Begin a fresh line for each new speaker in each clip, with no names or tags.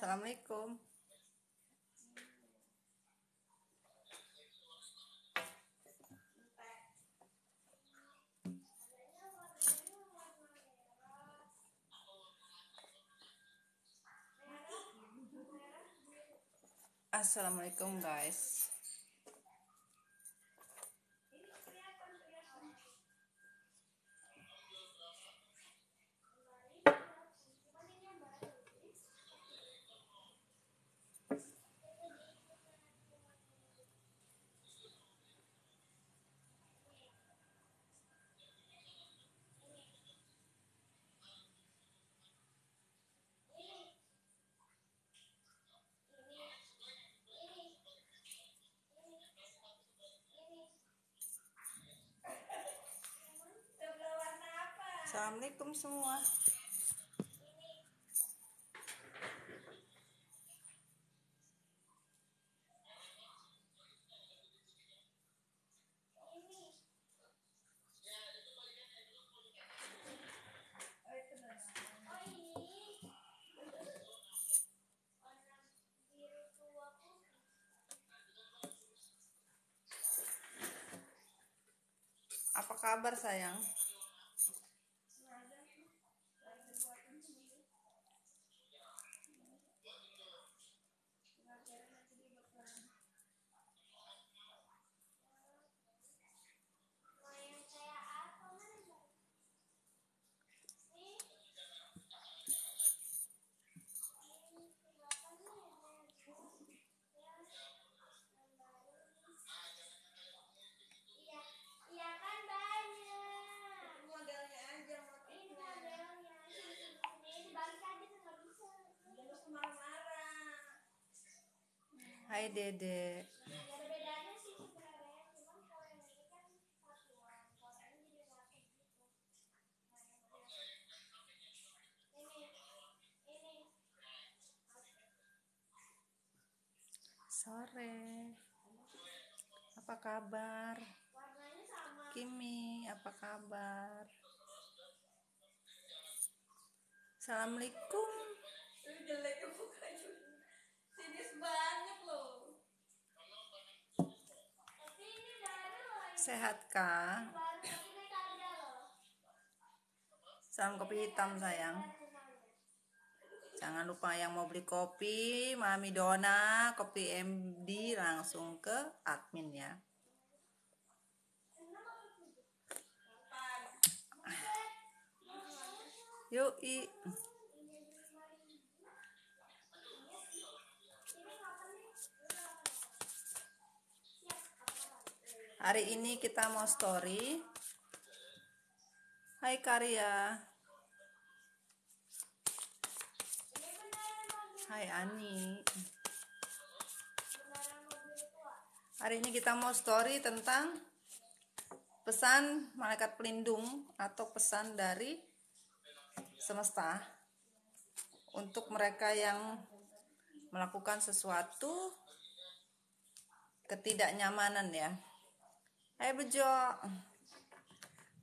Assalamualaikum. Assalamualaikum guys. Assalamualaikum semua. Apa kabar sayang? Hai Dede. Sore. Apa kabar? Kimi, apa kabar? Assalamualaikum.
Jeleknya mukanya sinis banget loh.
Sehat kah? Salam kopi hitam sayang. Jangan lupa yang mau beli kopi, Mami Dona, kopi MD langsung ke admin ya. Yuk. Hari ini kita mau story. Hai Karya. Hai Ani. Hari ini kita mau story tentang pesan malaikat pelindung atau pesan dari semesta untuk mereka yang melakukan sesuatu ketidaknyamanan ya. Hai Bejo.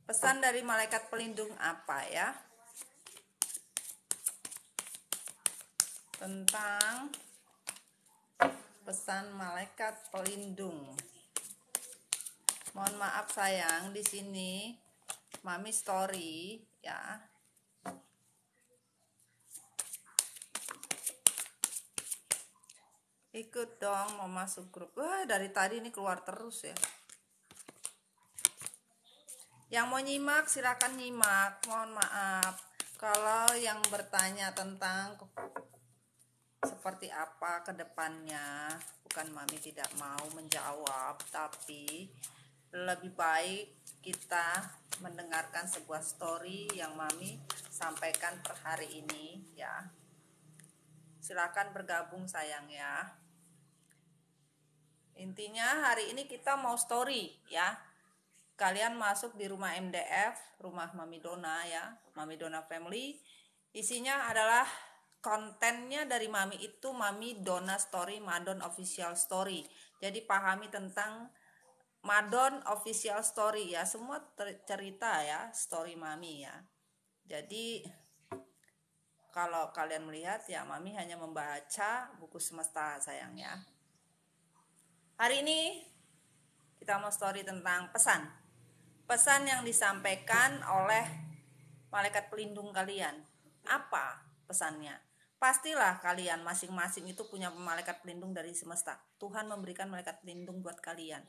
Pesan dari malaikat pelindung apa ya? Tentang pesan malaikat pelindung. Mohon maaf sayang, di sini Mami story ya. Ikut dong mau masuk grup. Wah, dari tadi ini keluar terus ya. Yang mau nyimak silakan nyimak. Mohon maaf kalau yang bertanya tentang seperti apa ke depannya, bukan Mami tidak mau menjawab, tapi lebih baik kita mendengarkan sebuah story yang Mami sampaikan per hari ini ya. Silakan bergabung sayang ya. Intinya hari ini kita mau story ya. Kalian masuk di rumah MDF, rumah Mami Dona ya, Mami Dona Family. Isinya adalah kontennya dari Mami itu Mami Dona Story, Madon Official Story. Jadi pahami tentang Madon Official Story ya, semua cerita ya, story Mami ya. Jadi kalau kalian melihat ya, Mami hanya membaca buku semesta sayang ya. Hari ini kita mau story tentang pesan. Pesan yang disampaikan oleh malaikat pelindung kalian. Apa pesannya? Pastilah kalian masing-masing itu punya malaikat pelindung dari semesta. Tuhan memberikan malaikat pelindung buat kalian.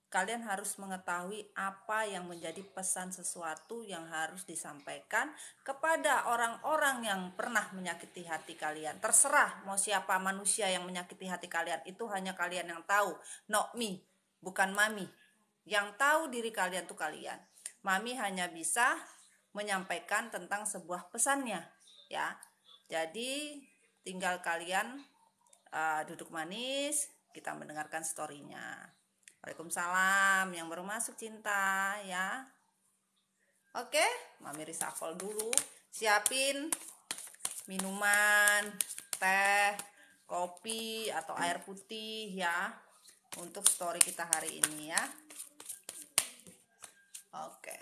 Kalian harus mengetahui apa yang menjadi pesan sesuatu yang harus disampaikan kepada orang-orang yang pernah menyakiti hati kalian. Terserah mau siapa manusia yang menyakiti hati kalian, itu hanya kalian yang tahu. Not me, bukan Mami. Yang tahu diri kalian tuh kalian. Mami hanya bisa menyampaikan tentang sebuah pesannya, ya. Jadi tinggal kalian duduk manis, kita mendengarkan storynya. Waalaikumsalam yang baru masuk cinta ya. Oke, Mami reshuffle dulu. Siapin minuman, teh, kopi atau air putih ya untuk story kita hari ini ya. Oke.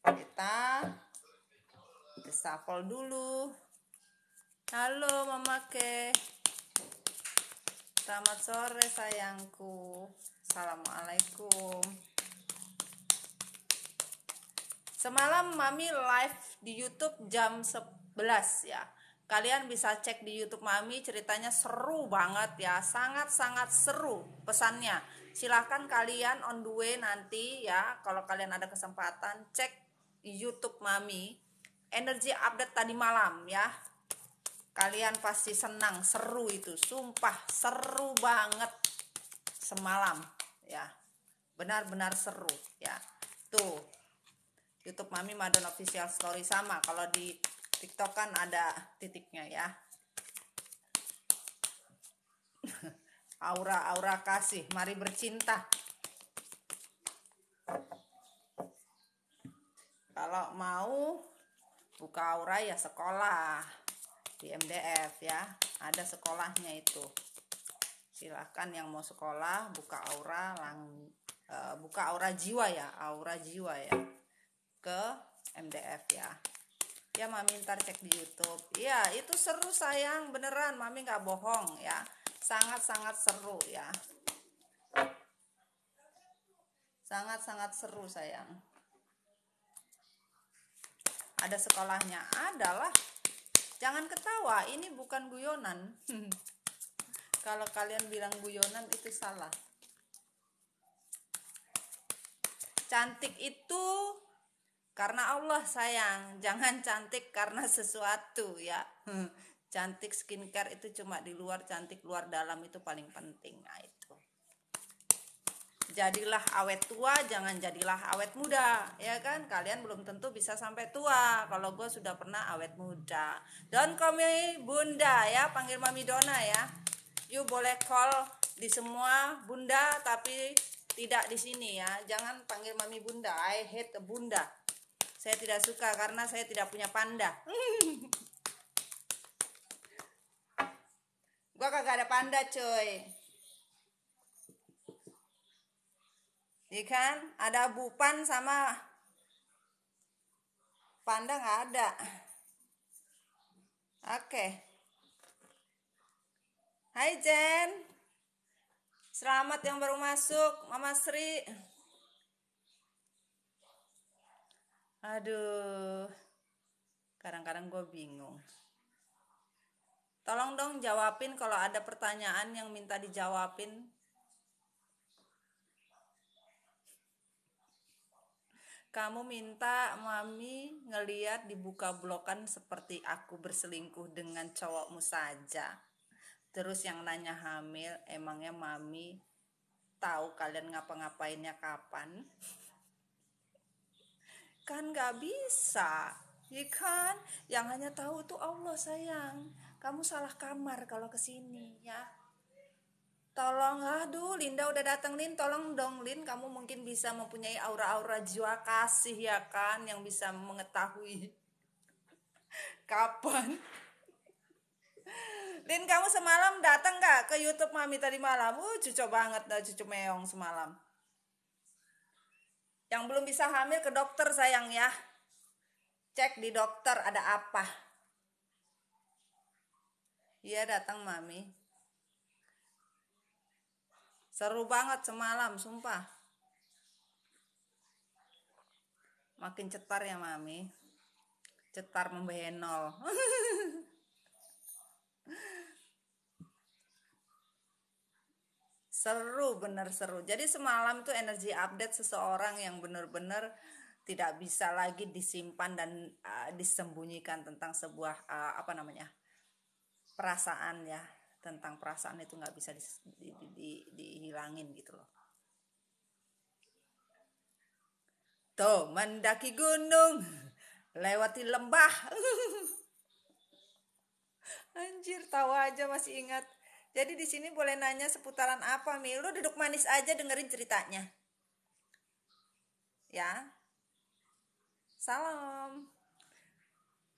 Kita reshuffle dulu. Halo Mama Ke. Selamat sore sayangku. Assalamualaikum. Semalam Mami live di YouTube jam 11 ya. Kalian bisa cek di YouTube Mami, ceritanya seru banget ya. Sangat-sangat seru pesannya. Silahkan kalian on the way nanti ya, kalau kalian ada kesempatan cek di YouTube Mami. Energi update tadi malam ya. Kalian pasti senang, seru itu, sumpah seru banget semalam ya, benar-benar seru ya. Tuh YouTube Mami Madon Official Story, sama kalau di TikTok kan ada titiknya ya. Aura-aura kasih, mari bercinta. Kalau mau buka aura ya sekolah di MDF ya, ada sekolahnya itu. Silahkan yang mau sekolah buka aura, buka aura jiwa ya, aura jiwa ya, ke MDF ya. Ya Mami ntar cek di YouTube. Iya itu seru sayang, beneran Mami nggak bohong ya, sangat-sangat seru ya, sangat-sangat seru sayang. Ada sekolahnya, adalah. Jangan ketawa, ini bukan guyonan. Kalau kalian bilang guyonan itu salah. Cantik itu karena Allah sayang, jangan cantik karena sesuatu ya. Cantik skincare itu cuma di luar, cantik luar dalam itu paling penting. Nah itu. Jadilah awet tua, jangan jadilah awet muda, ya kan? Kalian belum tentu bisa sampai tua. Kalau gue sudah pernah awet muda. Don't call me Bunda ya, panggil Mami Dona ya. You boleh call di semua Bunda, tapi tidak di sini ya. Jangan panggil Mami Bunda. I hate Bunda. Saya tidak suka karena saya tidak punya panda. Gue kagak ada panda coy. Iya kan, ada Bupan sama panda nggak ada. Oke. Hai Jen, selamat yang baru masuk, Mama Sri. Aduh, kadang-kadang gue bingung. Tolong dong jawabin kalau ada pertanyaan yang minta dijawabin. Kamu minta Mami ngeliat dibuka blokan seperti aku berselingkuh dengan cowokmu saja. Terus yang nanya hamil, emangnya Mami tahu kalian ngapa-ngapainnya kapan? Kan gak bisa, ya kan? Yang hanya tahu tuh Allah sayang. Kamu salah kamar kalau kesini ya. Tolong, aduh Linda udah datang Lin, tolong dong Lin, kamu mungkin bisa mempunyai aura-aura jiwa kasih ya kan, yang bisa mengetahui kapan. Lin, kamu semalam datang gak ke YouTube Mami tadi malam? Cucu banget dah, cucu meong semalam. Yang belum bisa hamil ke dokter sayang ya. Cek di dokter ada apa. Iya datang Mami. Seru banget semalam, sumpah. Makin cetar ya Mami. Cetar membenol. Seru, bener seru. Jadi semalam tuh energi update seseorang yang bener-bener tidak bisa lagi disimpan dan disembunyikan tentang sebuah apa namanya, perasaan ya. Tentang perasaan itu nggak bisa dihilangin gitu loh. Tuh mendaki gunung, lewati lembah. Anjir, tahu aja masih ingat. Jadi di sini boleh nanya seputaran apa, Mi? Lu duduk manis aja dengerin ceritanya. Ya. Salam.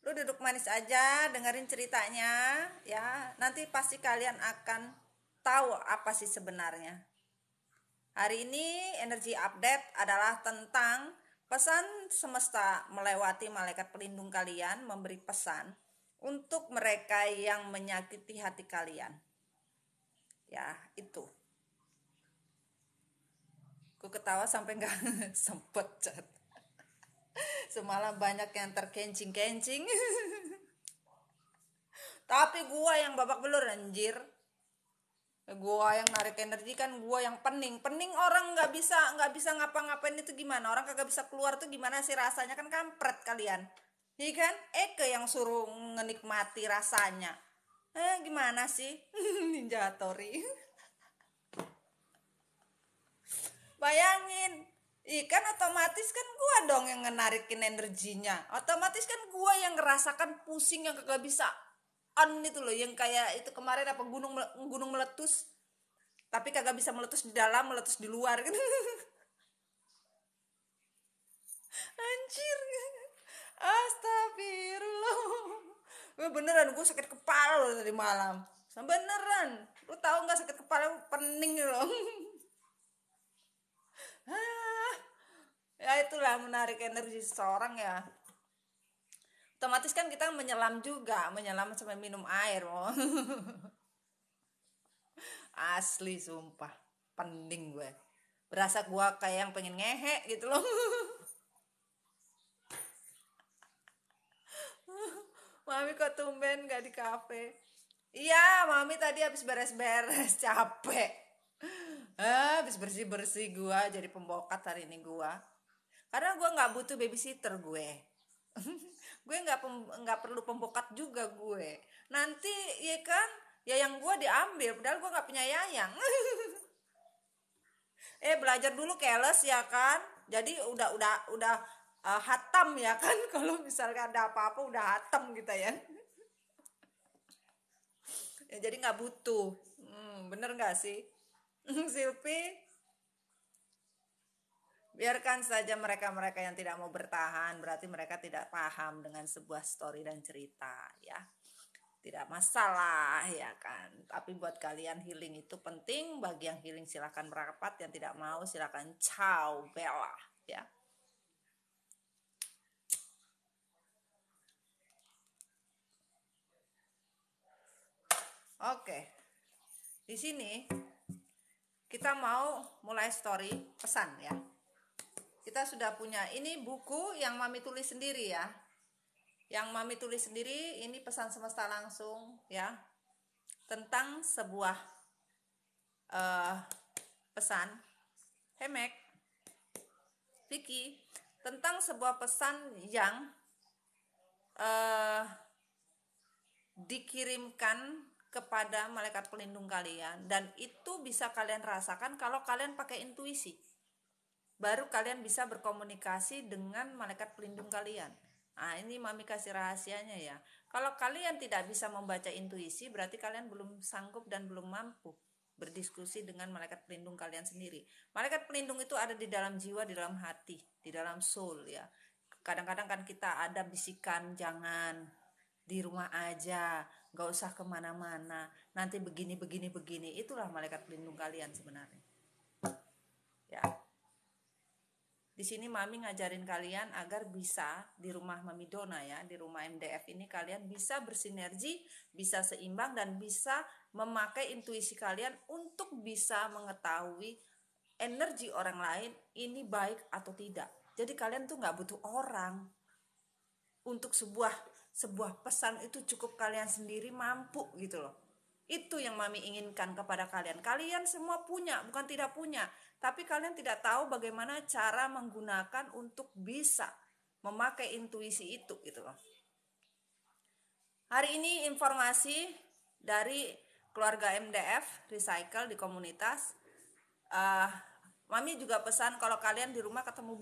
Lu duduk manis aja dengerin ceritanya, ya. Nanti pasti kalian akan tahu apa sih sebenarnya. Hari ini energi update adalah tentang pesan semesta melewati malaikat pelindung kalian, memberi pesan untuk mereka yang menyakiti hati kalian. Ya, itu. Ku ketawa sampai nggak sempet chat. Semalam banyak yang terkencing-kencing. Tapi gua yang babak belur anjir. Gua yang narik energi kan, gua yang pening. Pening orang nggak bisa ngapa-ngapain itu gimana? Orang kagak bisa keluar tuh gimana sih rasanya, kan kampret kalian. Iya kan? Eke yang suruh ngenikmati rasanya. Gimana sih? Ninja Tori. Bayangin, ikan otomatis kan gua dong yang ngenarikin energinya. Otomatis kan gua yang ngerasakan pusing yang kagak bisa on itu loh, yang kayak itu kemarin apa gunung meletus. Tapi kagak bisa meletus di dalam, meletus di luar gitu. Anjir. Astagfirullah. Beneran gue sakit kepala loh tadi malam. Beneran. Lu tahu nggak sakit kepala pening loh. Ya itulah menarik energi seseorang ya. Otomatis kan kita menyelam juga, menyelam sampai minum air. Asli sumpah, pening gue. Berasa gue kayak yang pengen ngehe gitu loh. Mami kok tumben gak di kafe? Iya, Mami tadi habis beres-beres, capek. Habis bersih-bersih gue jadi pembokat hari ini gue. Karena gue nggak butuh babysitter gue. Gue nggak perlu pembokat juga gue. Nanti ya kan, yayang gue diambil, padahal gue nggak punya yayang. Belajar dulu keles ya kan. Jadi udah hatam ya kan. Kalau misalkan ada apa-apa udah hatam gitu ya. Jadi nggak butuh. Bener nggak sih? Silpi, biarkan saja mereka-mereka yang tidak mau bertahan, berarti mereka tidak paham dengan sebuah story dan cerita ya. Tidak masalah ya kan. Tapi buat kalian healing itu penting. Bagi yang healing silakan merapat, yang tidak mau silakan ciao bella ya. Oke. Di sini kita mau mulai story pesan ya. Kita sudah punya ini buku yang Mami tulis sendiri ya. Yang Mami tulis sendiri ini pesan semesta langsung ya. Tentang sebuah pesan. Hemek, Vicky, tentang sebuah pesan yang dikirimkan kepada malaikat pelindung kalian, dan itu bisa kalian rasakan kalau kalian pakai intuisi. Baru kalian bisa berkomunikasi dengan malaikat pelindung kalian. Nah, ini Mami kasih rahasianya ya. Kalau kalian tidak bisa membaca intuisi, berarti kalian belum sanggup dan belum mampu berdiskusi dengan malaikat pelindung kalian sendiri. Malaikat pelindung itu ada di dalam jiwa, di dalam hati, di dalam soul ya. Kadang-kadang kan kita ada bisikan, jangan di rumah aja, gak usah kemana-mana, nanti begini. Itulah malaikat pelindung kalian sebenarnya ya. Di sini Mami ngajarin kalian agar bisa di rumah Mami Dona ya, di rumah MDF ini kalian bisa bersinergi, bisa seimbang dan bisa memakai intuisi kalian untuk bisa mengetahui energi orang lain ini baik atau tidak. Jadi kalian tuh nggak butuh orang untuk sebuah pesan, itu cukup kalian sendiri mampu gitu loh. Itu yang Mami inginkan kepada kalian. Kalian semua punya, bukan tidak punya, tapi kalian tidak tahu bagaimana cara menggunakan untuk bisa memakai intuisi itu gitu loh. Hari ini informasi dari keluarga MDF Recycle di komunitas. Mami juga pesan kalau kalian di rumah ketemu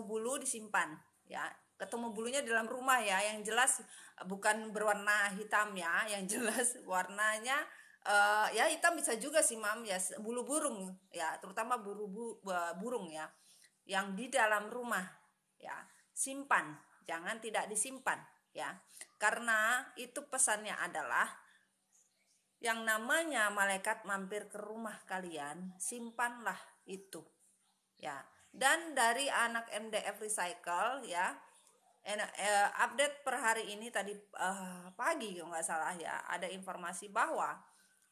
bulu disimpan ya. Ketemu bulunya di dalam rumah ya, yang jelas bukan berwarna hitam ya, yang jelas warnanya ya hitam bisa juga sih Mam ya, bulu burung ya, terutama burung ya, yang di dalam rumah ya, simpan, jangan tidak disimpan ya, karena itu pesannya adalah yang namanya malaikat mampir ke rumah kalian, simpanlah itu ya. Dan dari anak MDF Recycle ya, update per hari ini tadi pagi kalau nggak salah ya, ada informasi bahwa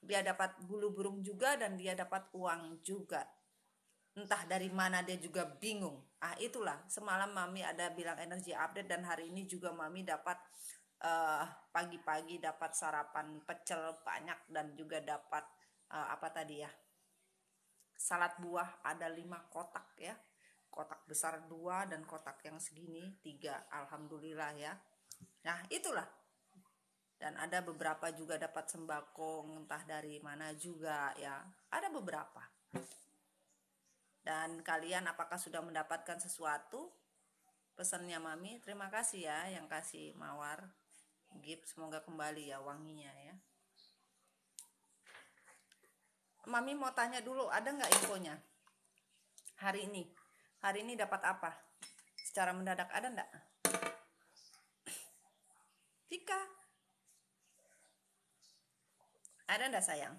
dia dapat bulu burung juga dan dia dapat uang juga. Entah dari mana dia juga bingung. Itulah semalam Mami ada bilang energi update, dan hari ini juga Mami dapat pagi-pagi dapat sarapan pecel banyak, dan juga dapat apa tadi ya, salad buah ada 5 kotak ya, kotak besar 2 dan kotak yang segini 3, alhamdulillah ya. Nah itulah, dan ada beberapa juga dapat sembako entah dari mana juga ya, ada beberapa. Dan kalian apakah sudah mendapatkan sesuatu pesannya Mami? Terima kasih ya yang kasih Mawar gift, semoga kembali ya wanginya ya. Mami mau tanya dulu, ada nggak infonya hari ini dapat apa secara mendadak, ada nggak? Tika, ada nggak sayang?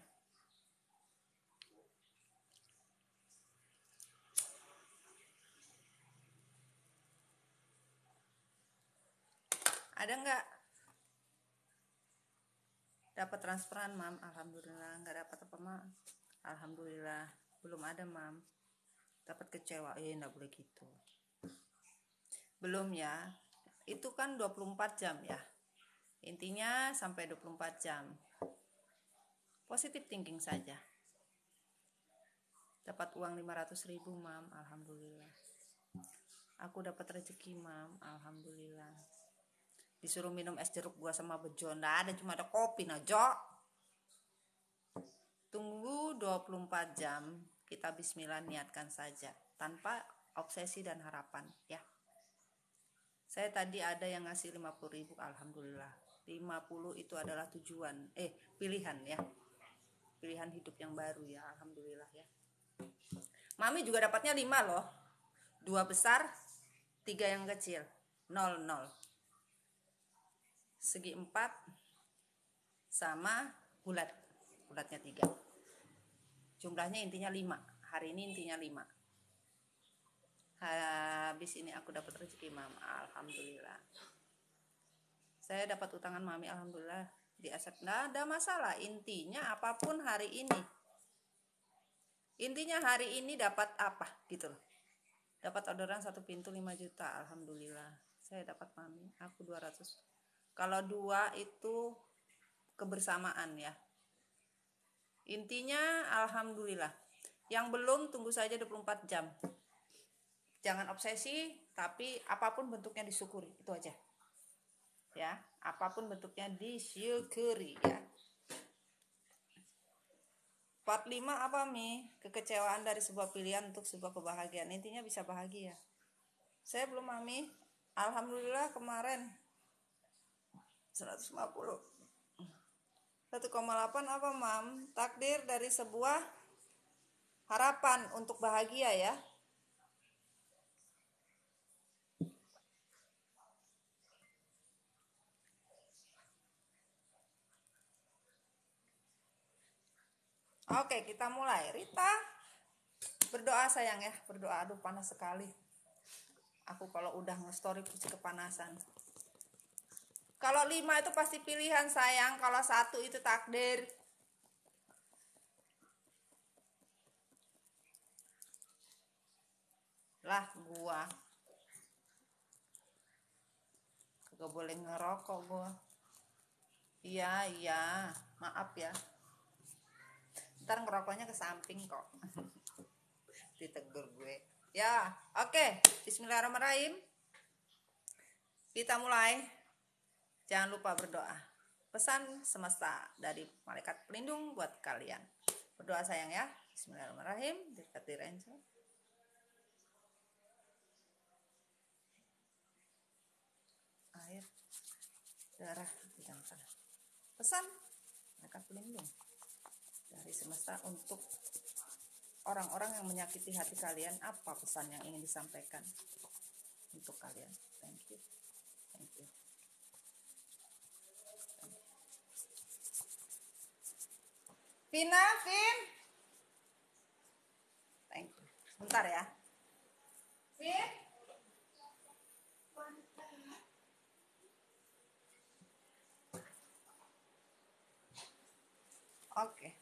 Ada nggak? Dapat transferan Mam? Alhamdulillah. Nggak dapat apa Mam? Alhamdulillah belum ada Mam. Dapat kecewa, nggak boleh gitu. Belum ya, itu kan 24 jam ya, intinya sampai 24 jam positive thinking saja. Dapat uang 500.000 Mam, alhamdulillah. Aku dapat rezeki Mam, alhamdulillah. Disuruh minum es jeruk gua sama bejo, nggak ada, cuma ada kopi Najo. Tunggu 24 jam, kita bismillah niatkan saja tanpa obsesi dan harapan ya. Saya tadi ada yang ngasih 50.000, alhamdulillah. 50 itu adalah tujuan, pilihan ya, pilihan hidup yang baru ya, alhamdulillah ya. Mami juga dapatnya 5 loh, 2 besar 3 yang kecil, 0 segi 4 sama bulatnya 3, jumlahnya intinya 5. Hari ini intinya 5. Habis ini aku dapat rezeki Mam, alhamdulillah. Saya dapat utangan Mami, alhamdulillah di accept, nggak ada masalah. Intinya apapun hari ini, intinya hari ini dapat apa gitu loh. Dapat orderan 1 pintu 5 juta, alhamdulillah. Saya dapat Mami, aku 200. Kalau 2 itu kebersamaan ya. Intinya alhamdulillah. Yang belum tunggu saja 24 jam. Jangan obsesi, tapi apapun bentuknya disyukuri, itu aja. Ya, apapun bentuknya disyukuri ya. 45 apa Mi? Kekecewaan dari sebuah pilihan untuk sebuah kebahagiaan. Intinya bisa bahagia. Saya belum Mami. Alhamdulillah kemarin 150. 1,8 apa Mam? Takdir dari sebuah harapan untuk bahagia ya. Oke, kita mulai. Rita, Berdoa sayang ya, berdoa. Aduh panas sekali. Aku kalau udah nge-story pasti kepanasan. Kalau 5 itu pasti pilihan sayang, kalau 1 itu takdir. Lah gua gak boleh ngerokok gua. Iya, maaf ya. Ntar ngerokoknya ke samping kok. Ditegur gue. Ya, oke. Bismillahirrahmanirrahim. Kita mulai. Jangan lupa berdoa. Pesan semesta dari malaikat pelindung buat kalian. Berdoa sayang ya. Bismillahirrahmanirrahim. Dekati Renzo. Air, darah, dan tanah. Pesan malaikat pelindung dari semesta untuk orang-orang yang menyakiti hati kalian. Apa pesan yang ingin disampaikan untuk kalian? Thank you. Thank you. Vina, Vin. Thank you. Bentar ya. Vin. Oke.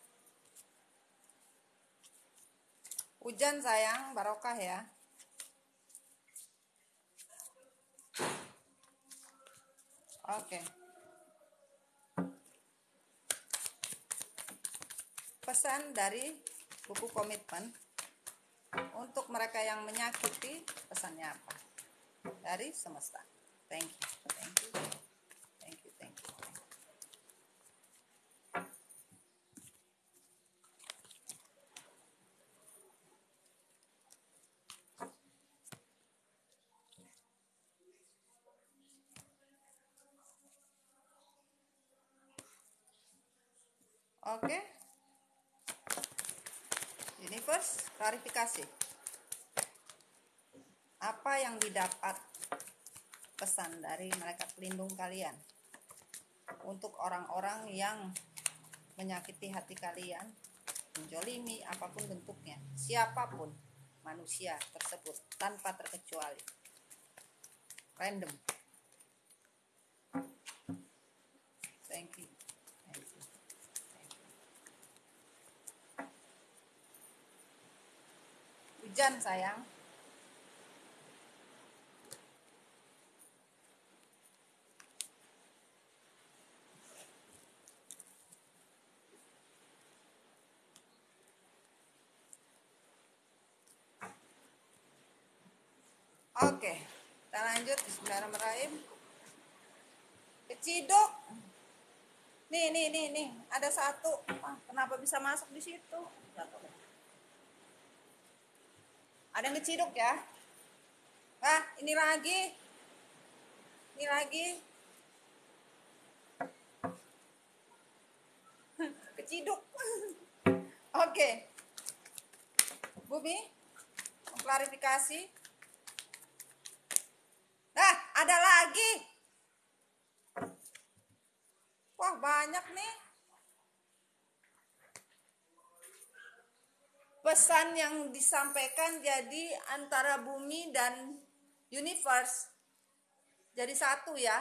Hujan sayang, barokah ya. Oke. Pesan dari buku komitmen untuk mereka yang menyakiti, pesannya apa? Dari semesta. Thank you. Thank you. Thank you. Thank you. Oke. Universe, klarifikasi. Apa yang didapat pesan dari malaikat pelindung kalian untuk orang-orang yang menyakiti hati kalian, menjolimi apapun bentuknya, siapapun manusia tersebut tanpa terkecuali, random. Thank you. Thank you. Thank you. Hujan sayang. Oke, kita lanjut. Bismillahirrahmanirrahim. Keciduk. Nih. Ada satu. Kenapa bisa masuk di situ? Ada yang keciduk ya? Ini lagi. Keciduk. Oke. Bumi, klarifikasi. Ada lagi. Wah, banyak nih. Pesan yang disampaikan jadi antara bumi dan universe. Jadi satu ya.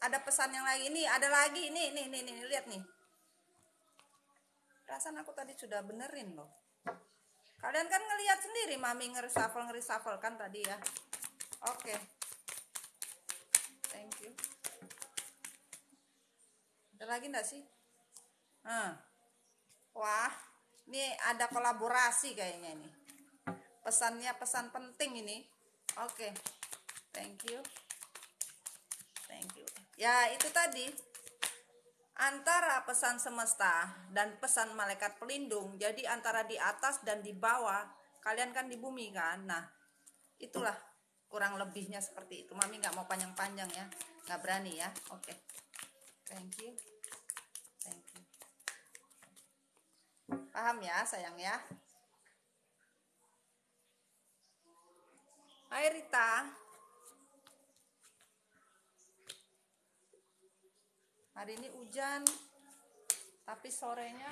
Ada pesan yang lagi. Ini ada lagi. Nih, lihat nih. Perasaan aku tadi sudah benerin loh. Kalian kan ngelihat sendiri Mami ngereshuffle kan tadi ya. Oke. Thank you. Ada lagi enggak sih? Wah, ini ada kolaborasi kayaknya ini. Pesannya pesan penting ini. Oke. Thank you. Ya, itu tadi. Antara pesan semesta dan pesan malaikat pelindung. Jadi antara di atas dan di bawah. Kalian kan di bumi kan. Nah, itulah kurang lebihnya seperti itu. Mami nggak mau panjang-panjang ya. Nggak berani ya. Oke. Thank you. Paham ya sayang ya. Hai Rita. Hari ini hujan, tapi sorenya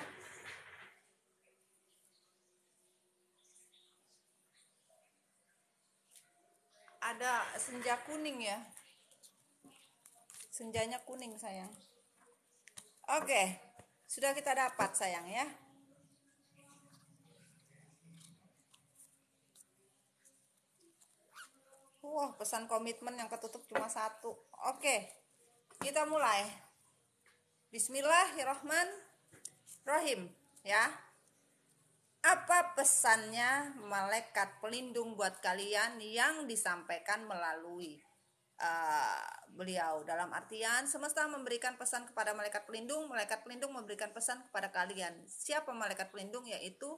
ada senja kuning ya. Senjanya kuning sayang. Oke, sudah kita dapat sayang ya. Wah, pesan komitmen yang ketutup cuma satu. Oke, kita mulai. Bismillahirrahmanirrahim ya. Apa pesannya malaikat pelindung buat kalian yang disampaikan melalui beliau? Dalam artian semesta memberikan pesan kepada malaikat pelindung memberikan pesan kepada kalian. Siapa malaikat pelindung? Yaitu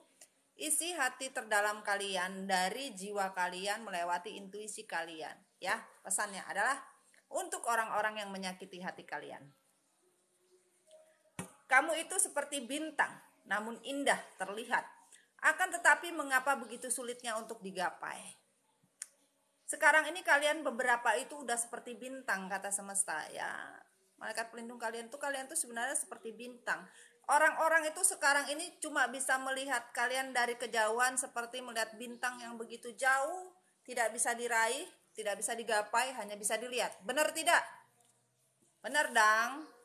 isi hati terdalam kalian, dari jiwa kalian melewati intuisi kalian ya. Pesannya adalah untuk orang-orang yang menyakiti hati kalian. Kamu itu seperti bintang, namun indah terlihat. Akan tetapi mengapa begitu sulitnya untuk digapai? Sekarang ini kalian beberapa itu udah seperti bintang, kata semesta ya. Malaikat pelindung kalian tuh sebenarnya seperti bintang. Orang-orang itu sekarang ini cuma bisa melihat kalian dari kejauhan seperti melihat bintang yang begitu jauh, tidak bisa diraih, tidak bisa digapai, hanya bisa dilihat. Benar tidak? Benar dong.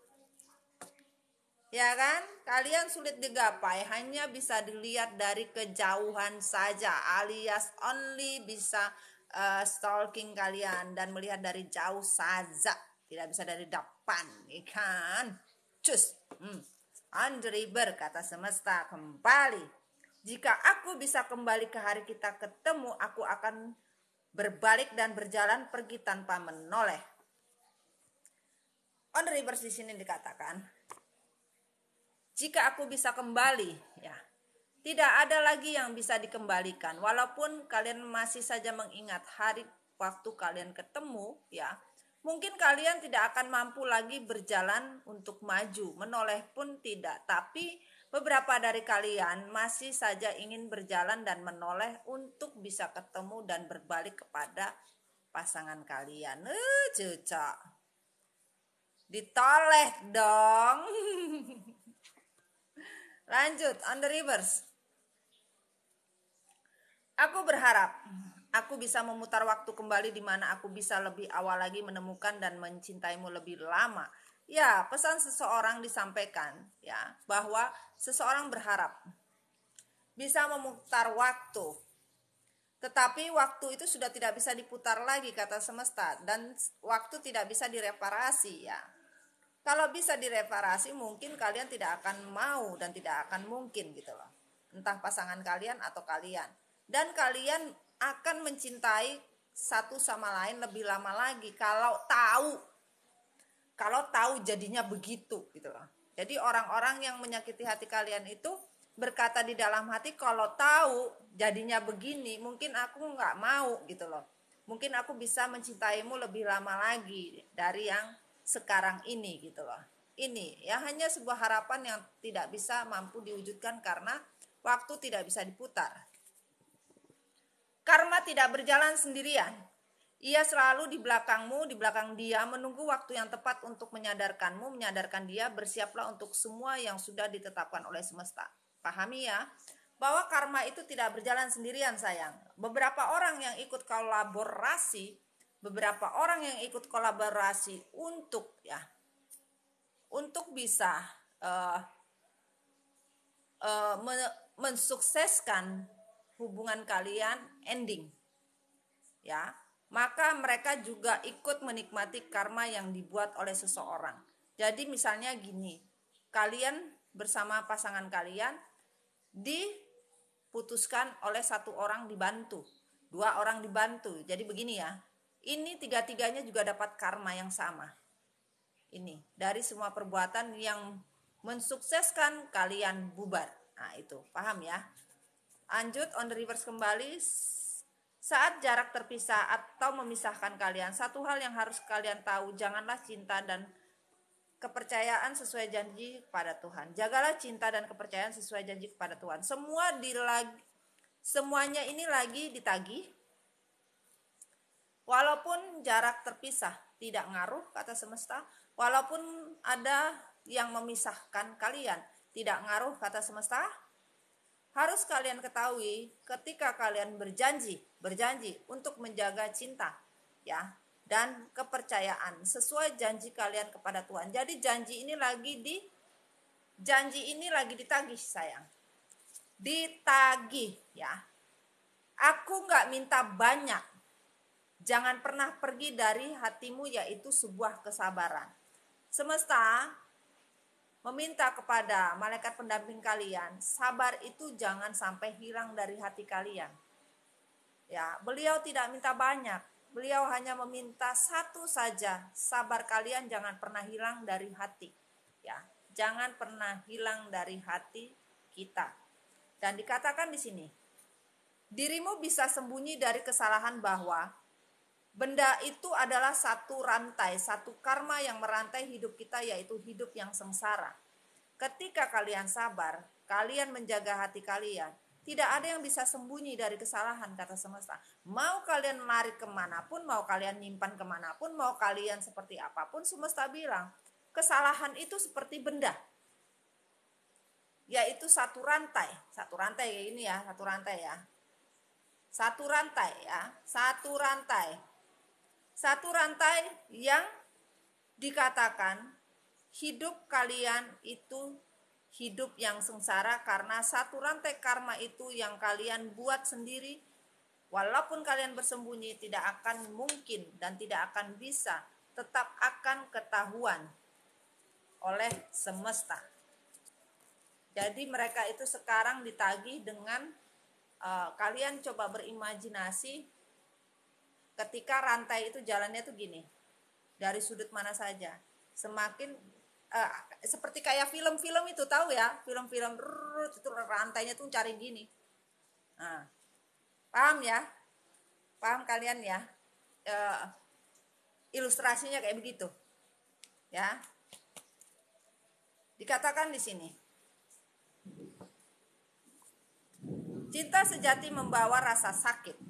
Ya kan? Kalian sulit digapai, hanya bisa dilihat dari kejauhan saja, alias only bisa stalking kalian dan melihat dari jauh saja, tidak bisa dari depan, ikan. Cus. On the river, kata semesta kembali. Jika aku bisa kembali ke hari kita ketemu, aku akan berbalik dan berjalan pergi tanpa menoleh. On the river di sini dikatakan, jika aku bisa kembali, ya, tidak ada lagi yang bisa dikembalikan. Walaupun kalian masih saja mengingat hari waktu kalian ketemu, ya, mungkin kalian tidak akan mampu lagi berjalan untuk maju, menoleh pun tidak. Tapi beberapa dari kalian masih saja ingin berjalan dan menoleh untuk bisa ketemu dan berbalik kepada pasangan kalian. Cocok. Ditoleh dong. Lanjut, on the reverse. Aku berharap aku bisa memutar waktu kembali di mana aku bisa lebih awal lagi menemukan dan mencintaimu lebih lama. Ya, pesan seseorang disampaikan ya, bahwa seseorang berharap bisa memutar waktu. Tetapi waktu itu sudah tidak bisa diputar lagi, kata semesta, dan waktu tidak bisa direparasi ya. Kalau bisa direparasi, mungkin kalian tidak akan mau dan tidak akan mungkin gitu loh. Entah pasangan kalian atau kalian. Dan kalian akan mencintai satu sama lain lebih lama lagi kalau tahu jadinya begitu gitu loh. Jadi orang-orang yang menyakiti hati kalian itu berkata di dalam hati, kalau tahu jadinya begini, mungkin aku nggak mau gitu loh. Mungkin aku bisa mencintaimu lebih lama lagi dari yang sekarang ini gitu loh. Ini ya hanya sebuah harapan yang tidak bisa mampu diwujudkan karena waktu tidak bisa diputar. Karma tidak berjalan sendirian. Ia selalu di belakangmu, di belakang dia, menunggu waktu yang tepat untuk menyadarkanmu, menyadarkan dia. Bersiaplah untuk semua yang sudah ditetapkan oleh semesta. Pahami ya, bahwa karma itu tidak berjalan sendirian sayang. Beberapa orang yang ikut kolaborasi untuk bisa mensukseskan hubungan kalian ending ya, maka mereka juga ikut menikmati karma yang dibuat oleh seseorang. Jadi misalnya gini, kalian bersama pasangan kalian diputuskan oleh satu orang dibantu, 2 orang dibantu. Jadi begini ya, ini tiga-tiganya juga dapat karma yang sama. Ini dari semua perbuatan yang mensukseskan kalian bubar. Nah itu, paham ya? Lanjut, on the reverse kembali. Saat jarak terpisah atau memisahkan kalian, satu hal yang harus kalian tahu, janganlah cinta dan kepercayaan sesuai janji kepada Tuhan. Jagalah cinta dan kepercayaan sesuai janji kepada Tuhan. Semuanya ini lagi ditagih. Walaupun jarak terpisah tidak ngaruh, kata semesta. Walaupun ada yang memisahkan kalian, tidak ngaruh, kata semesta. Harus kalian ketahui, ketika kalian berjanji untuk menjaga cinta, ya, dan kepercayaan sesuai janji kalian kepada Tuhan. Jadi janji ini lagi ditagih sayang. Ditagih ya. Aku nggak minta banyak. Jangan pernah pergi dari hatimu, yaitu sebuah kesabaran. Semesta meminta kepada malaikat pendamping kalian, sabar itu jangan sampai hilang dari hati kalian. Ya, beliau tidak minta banyak. Beliau hanya meminta satu saja, sabar kalian jangan pernah hilang dari hati. Ya, jangan pernah hilang dari hati kita. Dan dikatakan di sini, dirimu bisa sembunyi dari kesalahan bahwa benda itu adalah satu rantai, satu karma yang merantai hidup kita, yaitu hidup yang sengsara. Ketika kalian sabar, kalian menjaga hati kalian, tidak ada yang bisa sembunyi dari kesalahan, kata semesta. Mau kalian lari kemanapun, mau kalian nyimpan kemanapun, mau kalian seperti apapun, semesta bilang, kesalahan itu seperti benda. Yaitu satu rantai kayak ini ya, satu rantai ya. Satu rantai yang dikatakan hidup kalian itu hidup yang sengsara karena satu rantai karma itu yang kalian buat sendiri. Walaupun kalian bersembunyi, tidak akan mungkin dan tidak akan bisa, tetap akan ketahuan oleh semesta. Jadi mereka itu sekarang ditagih dengan kalian coba berimajinasi ketika rantai itu jalannya tuh gini, dari sudut mana saja, semakin seperti kayak film-film itu, tahu ya, film-film itu rantainya tuh cari gini. Nah, paham ya, paham kalian ya, ilustrasinya kayak begitu, ya. Dikatakan di sini, cinta sejati membawa rasa sakit.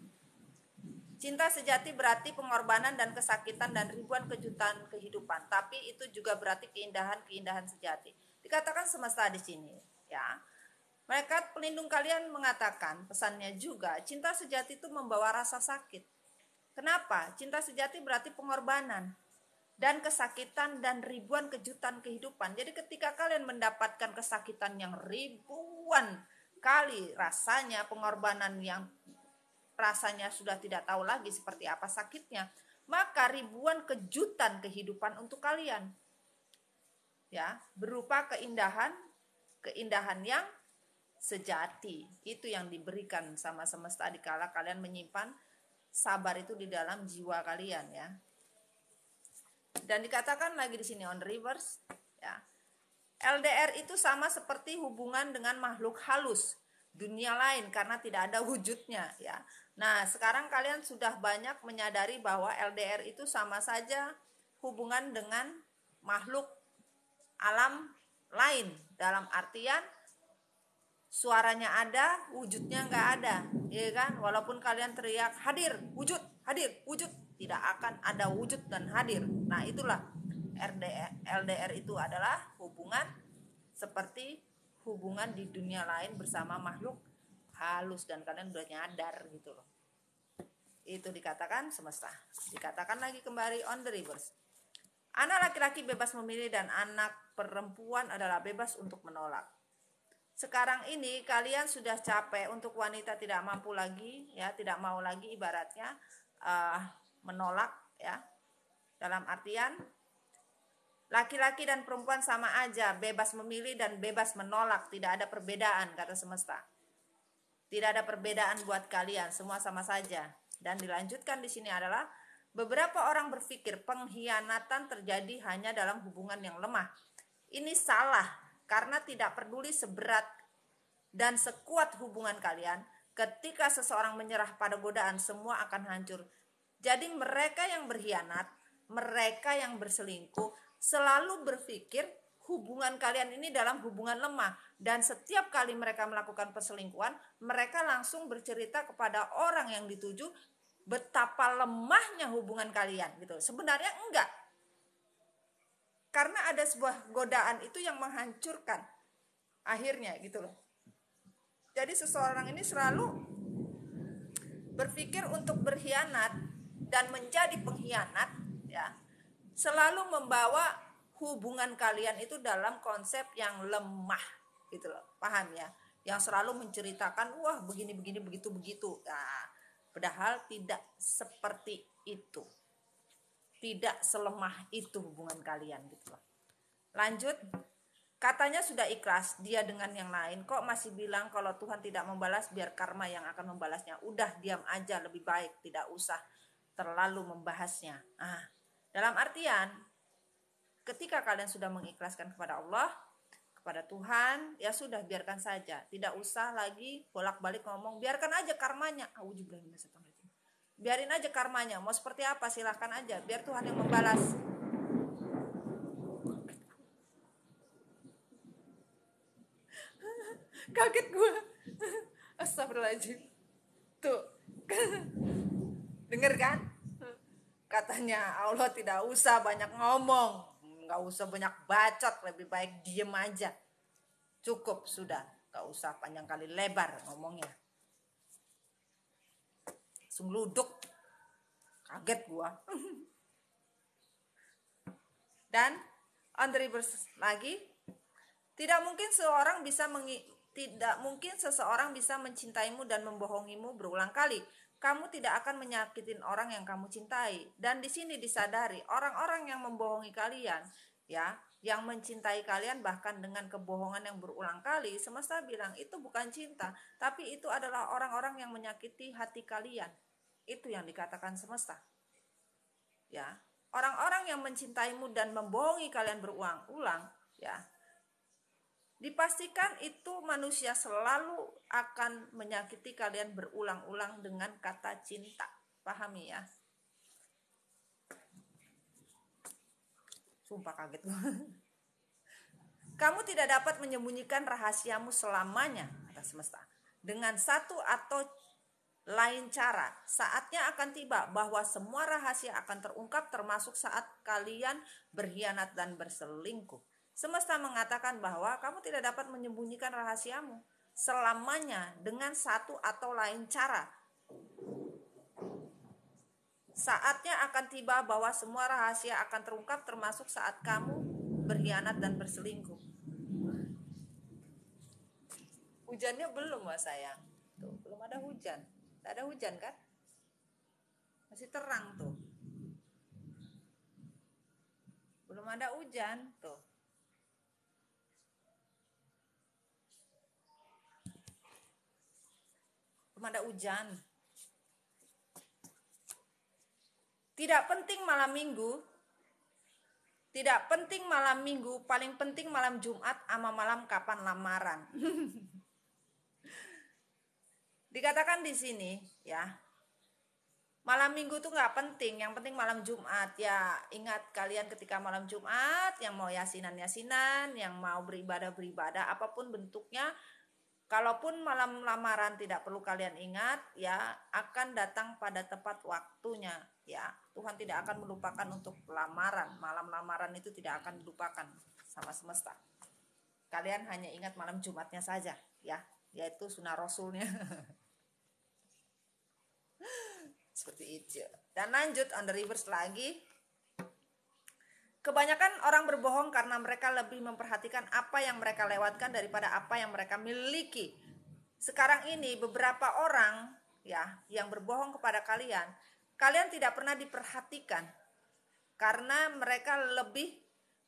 Cinta sejati berarti pengorbanan dan kesakitan dan ribuan kejutan kehidupan, tapi itu juga berarti keindahan-keindahan sejati. Dikatakan semesta di sini, ya. Malaikat pelindung kalian mengatakan, pesannya juga, cinta sejati itu membawa rasa sakit. Kenapa? Cinta sejati berarti pengorbanan dan kesakitan dan ribuan kejutan kehidupan. Jadi ketika kalian mendapatkan kesakitan yang ribuan kali rasanya, pengorbanan yang rasanya sudah tidak tahu lagi seperti apa sakitnya, maka ribuan kejutan kehidupan untuk kalian, ya, berupa keindahan yang sejati. Itu yang diberikan sama semesta dikala kalian menyimpan sabar itu di dalam jiwa kalian, ya. Dan dikatakan lagi di sini on reverse, ya. LDR itu sama seperti hubungan dengan makhluk halus dunia lain karena tidak ada wujudnya, ya. Nah, sekarang kalian sudah banyak menyadari bahwa LDR itu sama saja hubungan dengan makhluk alam lain, dalam artian suaranya ada, wujudnya nggak ada, ya kan? Walaupun kalian teriak hadir, wujud, tidak akan ada wujud dan hadir. Nah, itulah LDR itu adalah hubungan seperti hubungan di dunia lain bersama makhluk halus, dan kalian udah nyadar gitu loh. Itu dikatakan semesta. Dikatakan lagi kembali on the reverse, anak laki-laki bebas memilih dan anak perempuan adalah bebas untuk menolak. Sekarang ini kalian sudah capek untuk wanita tidak mampu lagi, ya, tidak mau lagi ibaratnya menolak, ya. Dalam artian laki-laki dan perempuan sama aja, bebas memilih dan bebas menolak, tidak ada perbedaan, kata semesta. Tidak ada perbedaan buat kalian, semua sama saja. Dan dilanjutkan di sini adalah beberapa orang berpikir pengkhianatan terjadi hanya dalam hubungan yang lemah. Ini salah, karena tidak peduli seberat dan sekuat hubungan kalian, ketika seseorang menyerah pada godaan, semua akan hancur. Jadi mereka yang berkhianat, mereka yang berselingkuh, selalu berpikir hubungan kalian ini dalam hubungan lemah, dan setiap kali mereka melakukan perselingkuhan, mereka langsung bercerita kepada orang yang dituju betapa lemahnya hubungan kalian gitu. Sebenarnya enggak, karena ada sebuah godaan itu yang menghancurkan akhirnya gitu loh. Jadi seseorang ini selalu berpikir untuk berkhianat, dan menjadi pengkhianat, ya, selalu membawa hubungan kalian itu dalam konsep yang lemah gitu loh, paham ya? Yang selalu menceritakan wah begini begini begitu begitu. Nah, padahal tidak seperti itu, tidak selemah itu hubungan kalian gitu loh. Lanjut, katanya sudah ikhlas dia dengan yang lain, kok masih bilang kalau Tuhan tidak membalas, biar karma yang akan membalasnya. Udah diam aja lebih baik, tidak usah terlalu membahasnya. Dalam artian ketika kalian sudah mengikhlaskan kepada Allah, kepada Tuhan, ya sudah biarkan saja, tidak usah lagi bolak-balik ngomong, biarkan aja karmanya. Biarin aja karmanya, mau seperti apa silahkan aja, biar Tuhan yang membalas. Kaget gue. Astagfirullahaladzim. Tuh. Dengar kan? Katanya Allah tidak usah banyak ngomong, nggak usah banyak bacot, lebih baik diem aja. Cukup sudah, nggak usah panjang kali lebar ngomongnya. Sungluduk. Kaget gua. Dan on the reverse lagi, tidak mungkin seseorang bisa mencintaimu dan membohongimu berulang kali. Kamu tidak akan menyakitin orang yang kamu cintai. Dan di sini disadari orang-orang yang membohongi kalian, ya, yang mencintai kalian bahkan dengan kebohongan yang berulang kali, semesta bilang itu bukan cinta, tapi itu adalah orang-orang yang menyakiti hati kalian. Itu yang dikatakan semesta. Ya, orang-orang yang mencintaimu dan membohongi kalian berulang-ulang, ya, dipastikan itu manusia selalu akan menyakiti kalian berulang-ulang dengan kata cinta. Pahami ya? Sumpah kaget. Kamu tidak dapat menyembunyikan rahasiamu selamanya, kata semesta. Dengan satu atau lain cara, saatnya akan tiba bahwa semua rahasia akan terungkap, termasuk saat kalian berkhianat dan berselingkuh. Semesta mengatakan bahwa kamu tidak dapat menyembunyikan rahasiamu selamanya dengan satu atau lain cara. Saatnya akan tiba bahwa semua rahasia akan terungkap, termasuk saat kamu berkhianat dan berselingkuh. Hujannya belum, Mas sayang. Tuh, belum ada hujan. Tak ada hujan kan? Masih terang tuh. Belum ada hujan tuh. Ada hujan. Tidak penting malam minggu. Tidak penting malam minggu, paling penting malam Jumat sama malam kapan lamaran. Dikatakan di sini, ya. Malam minggu tuh nggak penting, yang penting malam Jumat. Ya, ingat kalian ketika malam Jumat yang mau yasinan-yasinan, yang mau beribadah-beribadah apapun bentuknya, kalaupun malam lamaran tidak perlu kalian ingat, ya, akan datang pada tepat waktunya, ya. Tuhan tidak akan melupakan untuk lamaran. Malam lamaran itu tidak akan dilupakan sama semesta. Kalian hanya ingat malam Jumatnya saja, ya, yaitu sunnah Rasulnya. Seperti itu. Dan lanjut on the reverse lagi. Kebanyakan orang berbohong karena mereka lebih memperhatikan apa yang mereka lewatkan daripada apa yang mereka miliki. Sekarang ini beberapa orang, ya, yang berbohong kepada kalian, kalian tidak pernah diperhatikan karena mereka lebih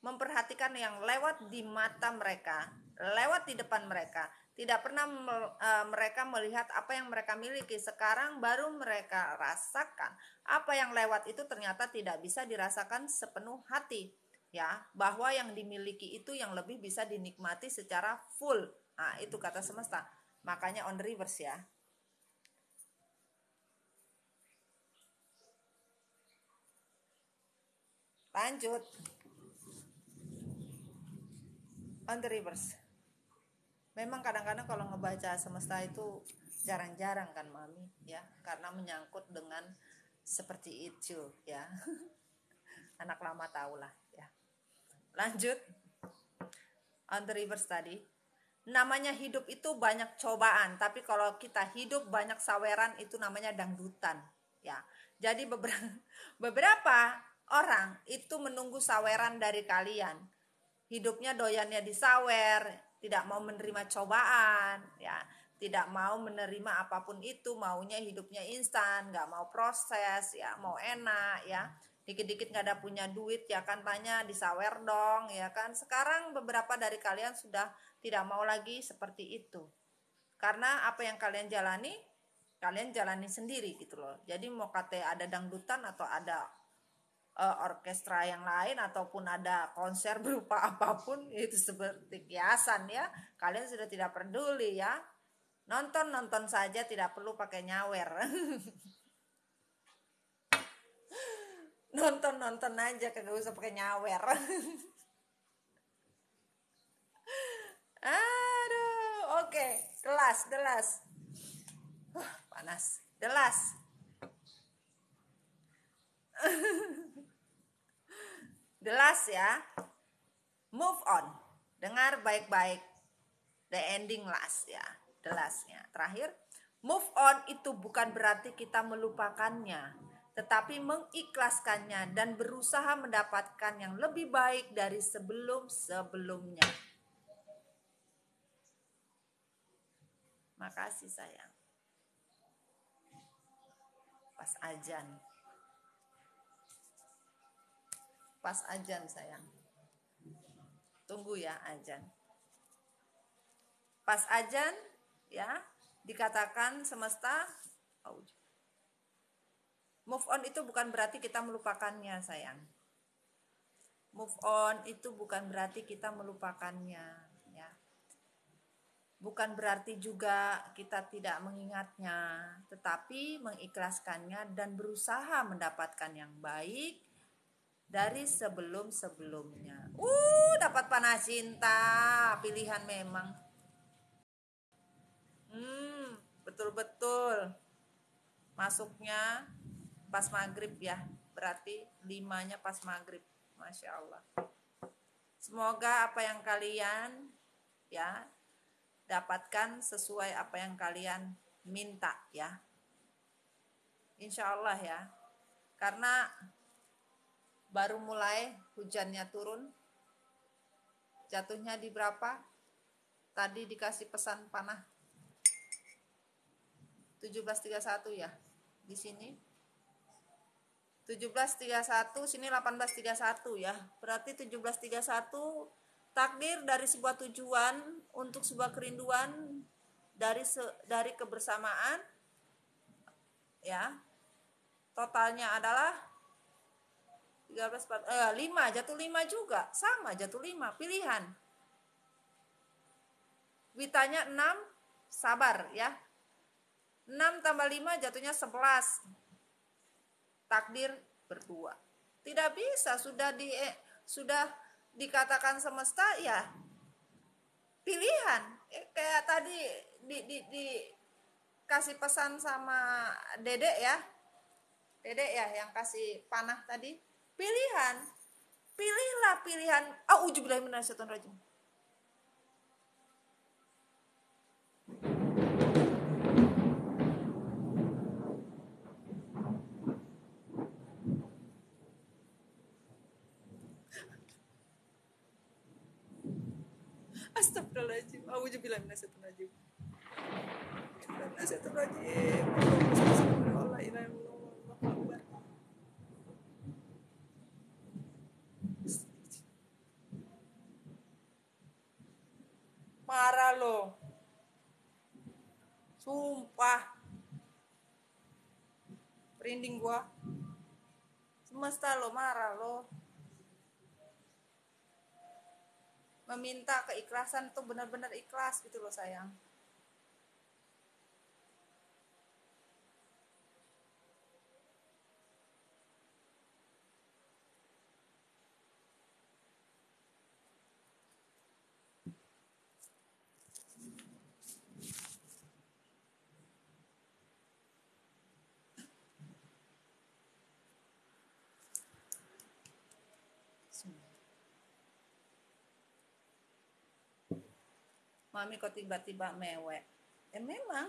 memperhatikan yang lewat di mata mereka, lewat di depan mereka. Tidak pernah mereka melihat apa yang mereka miliki. Sekarang baru mereka rasakan apa yang lewat itu ternyata tidak bisa dirasakan sepenuh hati, ya, bahwa yang dimiliki itu yang lebih bisa dinikmati secara full. Nah, itu kata semesta. Makanya on the reverse ya. Lanjut. On the reverse. Memang kadang-kadang kalau ngebaca semesta itu jarang-jarang kan Mami, ya, karena menyangkut dengan seperti itu, ya. Anak lama tahulah, ya. Lanjut. On the reverse tadi. Namanya hidup itu banyak cobaan, tapi kalau kita hidup banyak saweran itu namanya dangdutan, ya. Jadi beberapa orang itu menunggu saweran dari kalian. Hidupnya doyannya disawer, tidak mau menerima cobaan, ya, tidak mau menerima apapun itu, maunya hidupnya instan, nggak mau proses, ya, mau enak, ya. Dikit-dikit nggak ada punya duit, ya kan, tanya disawer dong, ya kan. Sekarang beberapa dari kalian sudah tidak mau lagi seperti itu. Karena apa yang kalian jalani sendiri gitu loh. Jadi mau kata ada dangdutan atau ada orkestra yang lain ataupun ada konser berupa apapun itu seperti kiasan, ya. Kalian sudah tidak peduli, ya. Nonton saja, tidak perlu pakai nyawer. Nonton aja, kagak usah pakai nyawer. Aduh, oke. Delas. Panas. Delas. Delas, ya. Move on. Dengar baik-baik. The ending last, ya. Delasnya. Terakhir, move on itu bukan berarti kita melupakannya, tetapi mengikhlaskannya dan berusaha mendapatkan yang lebih baik dari sebelum-sebelumnya. Makasih sayang. Pas ajan sayang. Tunggu ya ajan. Pas ajan, ya, dikatakan semesta, move on itu bukan berarti kita melupakannya sayang. Move on itu bukan berarti kita melupakannya, ya. Bukan berarti juga kita tidak mengingatnya, tetapi mengikhlaskannya dan berusaha mendapatkan yang baik dari sebelum-sebelumnya. Dapat panah cinta, pilihan memang. Betul-betul. Masuknya pas maghrib, ya. Berarti 5-nya pas maghrib. Masya Allah. Semoga apa yang kalian, ya, dapatkan sesuai apa yang kalian minta, ya. Insya Allah, ya. Karena baru mulai hujannya turun. Jatuhnya di berapa? Tadi dikasih pesan panah 17.31, ya. Di sini 17.31, sini 18.31, ya. Berarti 17.31 takdir dari sebuah tujuan untuk sebuah kerinduan dari kebersamaan, ya. Totalnya adalah 5, jatuh 5 juga, sama jatuh 5, pilihan. Witanya 6, sabar, ya. 6 tambah 5 jatuhnya 11. Takdir berdua. Tidak bisa, sudah dikatakan semesta, ya. Pilihan. Kayak tadi dikasih pesan sama Dedek, ya. Dedek, ya, yang kasih panah tadi. Pilihan. Pilihlah pilihan. Auzubillahi minasyaitonir rajim. Astagfirullahaladzim. Auzubillahi minasyaitonir rajim. Marah lo. Sumpah. Merinding gua. Semesta lo marah lo. Meminta keikhlasan tuh benar-benar ikhlas gitu loh sayang. Mami kok tiba-tiba mewek. Memang.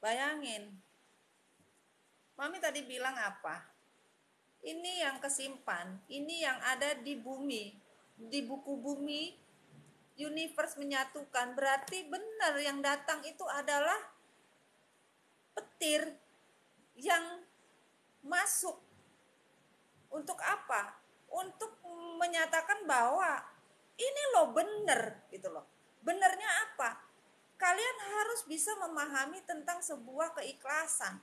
Bayangin. Mami tadi bilang apa? Ini yang kesimpan, ini yang ada di bumi, di buku bumi, universe menyatukan. Berarti benar yang datang itu adalah petir yang masuk. Untuk apa? Untuk menyatakan bahwa ini loh benar gitu loh. Benernya apa? Kalian harus bisa memahami tentang sebuah keikhlasan.